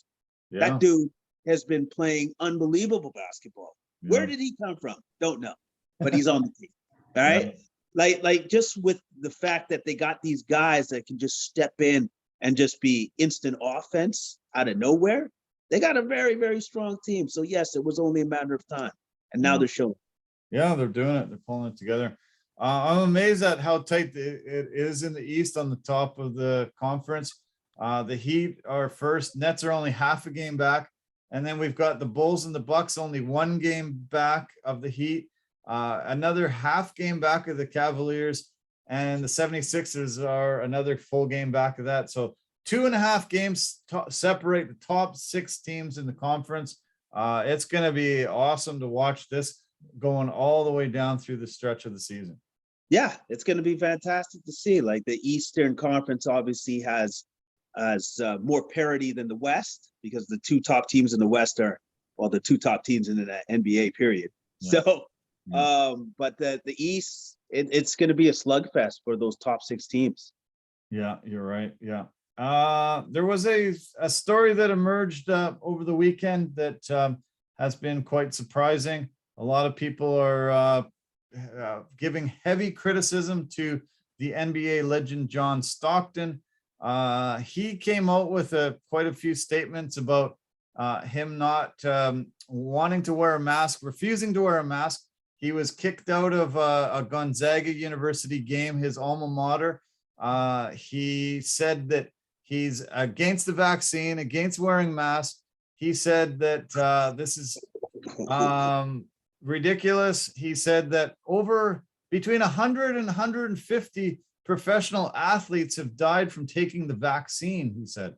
Yeah. That dude has been playing unbelievable basketball. Yeah. Where did he come from? Don't know, but he's on the team. All right. Yeah. Like just with the fact that they got these guys that can just step in and just be instant offense out of nowhere. They got a very, very strong team. So yes, it was only a matter of time. And now they're showing. Yeah, they're doing it. They're pulling it together. I'm amazed at how tight it is in the East on the top of the conference. The Heat are first. Nets are only half a game back. And then we've got the Bulls and the Bucks only 1 game back of the Heat. Another half game back of the Cavaliers. And the 76ers are another full game back of that. So 2.5 games separate the top 6 teams in the conference. It's going to be awesome to watch this going all the way down through the stretch of the season. Yeah, it's going to be fantastic to see. Like the Eastern Conference obviously has more parity than the West, because the 2 top teams in the West are, well, the 2 top teams in the NBA period. Yeah. So, but the East, it's going to be a slugfest for those top 6 teams. Yeah, you're right. Yeah. There was a story that emerged over the weekend that has been quite surprising. A lot of people are giving heavy criticism to the NBA legend John Stockton. He came out with quite a few statements about him not wanting to wear a mask, refusing to wear a mask. He was kicked out of a Gonzaga University game, his alma mater. He said that he's against the vaccine, against wearing masks. He said that this is ridiculous. He said that between 100 and 150 professional athletes have died from taking the vaccine, he said.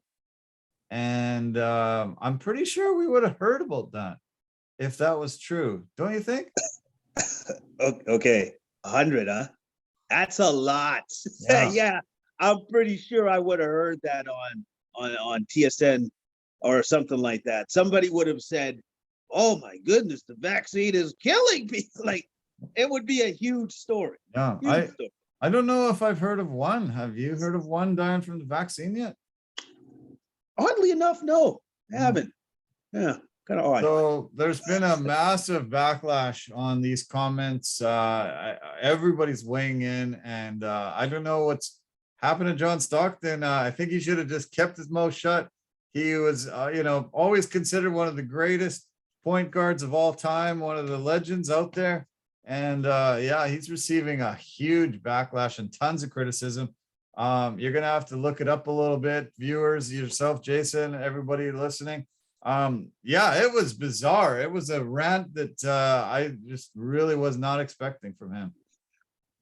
And I'm pretty sure we would have heard about that if that was true. Don't you think? Okay. 100, huh? That's a lot. Yeah. Yeah. I'm pretty sure I would have heard that on TSN or something like that. Somebody would have said, "Oh my goodness, the vaccine is killing people." Like, it would be a huge story. Yeah, I don't know if I've heard of one. Have you heard of one dying from the vaccine yet? Oddly enough, no, I haven't. Yeah, kind of odd. So there's been a massive backlash on these comments. Everybody's weighing in, and I don't know what's happened to John Stockton. I think he should have just kept his mouth shut. He was, always considered one of the greatest point guards of all time, one of the legends out there. And he's receiving a huge backlash and tons of criticism. You're going to have to look it up a little bit, viewers, yourself, Jason, everybody listening. It was bizarre. It was a rant that I just really was not expecting from him.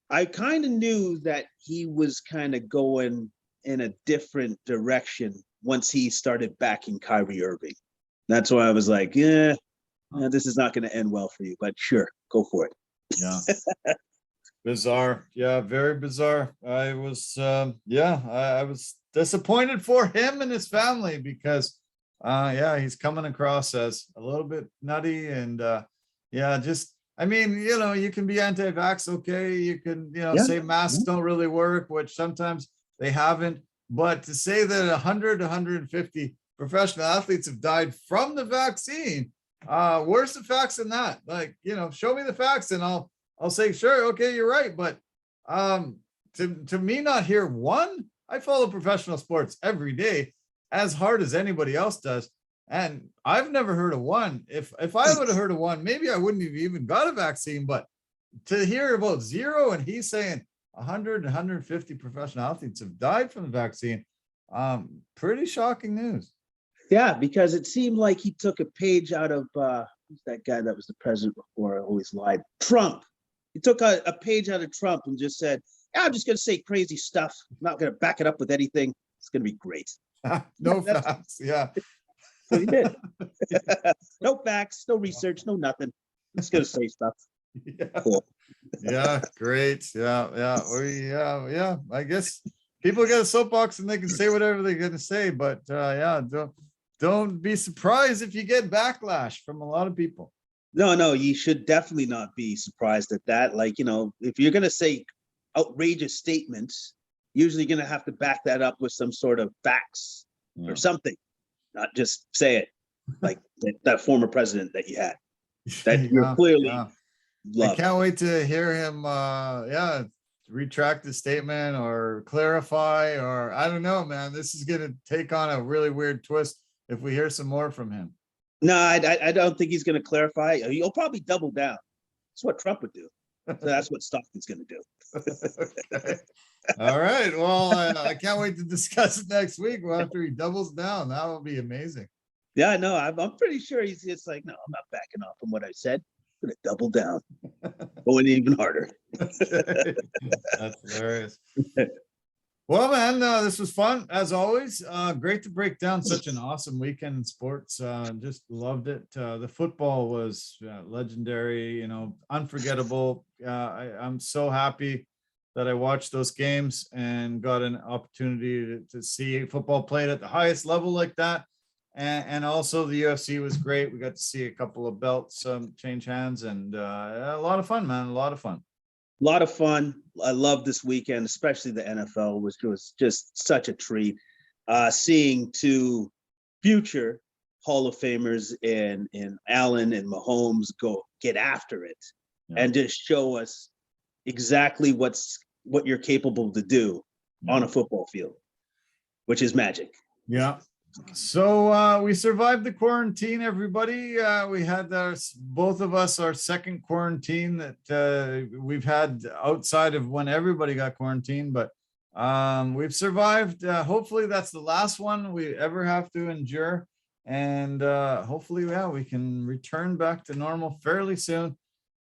I kind of knew that he was kind of going in a different direction once he started backing Kyrie Irving. That's why I was like, yeah, this is not going to end well for you, but sure, go for it. Yeah. Bizarre. Yeah, very bizarre. I was I was disappointed for him and his family because he's coming across as a little bit nutty and just I mean, you can be anti-vax, okay. You can, say masks don't really work, which sometimes they haven't. But to say that 100 to 150 professional athletes have died from the vaccine, where's the facts in that? Like, show me the facts and I'll say, sure, okay, you're right. But to me not hear one, I follow professional sports every day as hard as anybody else does. And I've never heard of one. If I would have heard of one, maybe I wouldn't have even got a vaccine. But to hear about zero and he's saying 100, 150 professional athletes have died from the vaccine, pretty shocking news. Yeah, because it seemed like he took a page out of who's that guy that was the president before? I always lied. Trump. He took a page out of Trump and just said, I'm just going to say crazy stuff. I'm not going to back it up with anything. It's going to be great. No facts. Yeah. So he did. No facts, no research, no nothing. I'm just going to say stuff. Yeah. Cool. Yeah, great. Yeah. I guess people get a soapbox and they can say whatever they're going to say, but don't be surprised if you get backlash from a lot of people. No, you should definitely not be surprised at that. Like, if you're going to say outrageous statements, usually going to have to back that up with some sort of facts or something, not just say it like that former president that you had. That you're clearly I can't wait to hear him, retract the statement or clarify, or I don't know, man. This is going to take on a really weird twist if we hear some more from him. No, I don't think he's going to clarify. He'll probably double down. That's what Trump would do. So that's what Stockton's going to do. Okay. All right. Well, I can't wait to discuss it next week after he doubles down. That will be amazing. Yeah, no, I'm pretty sure he's just like, no, I'm not backing off from what I said. I'm going to double down, going even harder. Okay. That's hilarious. Well, man, this was fun as always. Great to break down such an awesome weekend in sports. Just loved it. The football was legendary, unforgettable. I'm so happy that I watched those games and got an opportunity to see football played at the highest level like that. And also the UFC was great. We got to see a couple of belts change hands and a lot of fun, man. A lot of fun. A lot of fun. I love this weekend, especially the NFL, which was just such a treat. Seeing two future Hall of Famers in Allen and Mahomes go get after it and just show us exactly what you're capable to do on a football field, which is magic. Yeah. So we survived the quarantine, everybody. We had both of us our second quarantine that we've had outside of when everybody got quarantined, but we've survived. Hopefully that's the last one we ever have to endure. And hopefully, we can return back to normal fairly soon.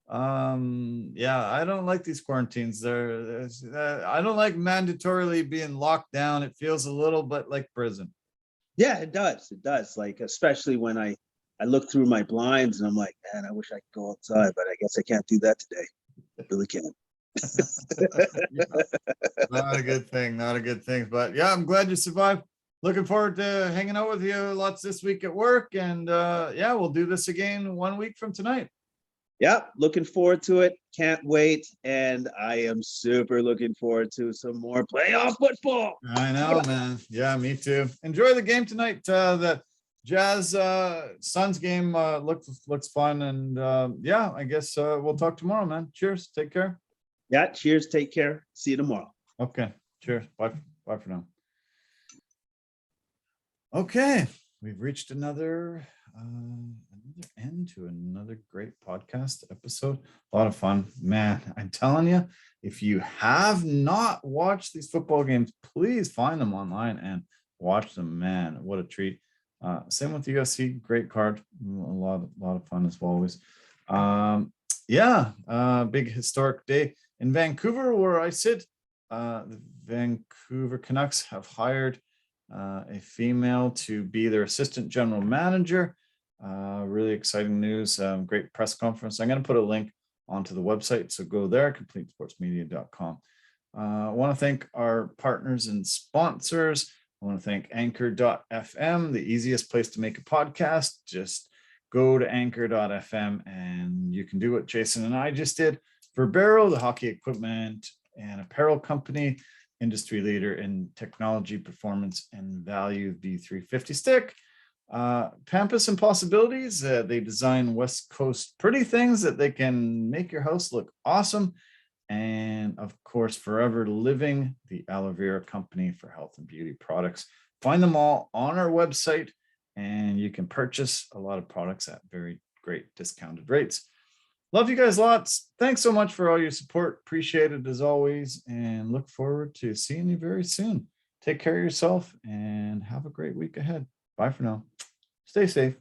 I don't like these quarantines. I don't like mandatorily being locked down. It feels a little bit like prison. Yeah, it does. It does. Like, especially when I look through my blinds and I'm like, man, I wish I could go outside, but I guess I can't do that today. I really can't. Not a good thing. Not a good thing. But yeah, I'm glad you survived. Looking forward to hanging out with you lots this week at work. And we'll do this again 1 week from tonight. Yeah, looking forward to it. Can't wait. And I am super looking forward to some more playoff football. I know, man. Yeah, me too. Enjoy the game tonight. The Jazz Suns game looks fun. And I guess we'll talk tomorrow, man. Cheers. Take care. Yeah, cheers. Take care. See you tomorrow. Okay. Cheers. Bye for now. Okay. We've reached another end to another great podcast episode. A lot of fun, man. I'm telling you, if you have not watched these football games, please find them online and watch them, man. What a treat. Same with the UFC, great card. A lot of fun as always. Big historic day. In Vancouver, where I sit, the Vancouver Canucks have hired a female to be their assistant general manager. Really exciting news. Great press conference. I'm going to put a link onto the website, so go there, completesportsmedia.com. I want to thank our partners and sponsors. I want to thank anchor.fm, the easiest place to make a podcast. Just go to anchor.fm and you can do what Jason and I just did. For Barrow, the hockey equipment and apparel company, industry leader in technology, performance, and value, the 350 stick. Pampas and Possibilities, they design West Coast pretty things that they can make your house look awesome. And of course, Forever Living, the aloe vera company for health and beauty products. Find them all on our website, and you can purchase a lot of products at very great discounted rates. Love you guys lots. Thanks so much for all your support. Appreciate it as always, and look forward to seeing you very soon. Take care of yourself and have a great week ahead. Bye for now. Stay safe.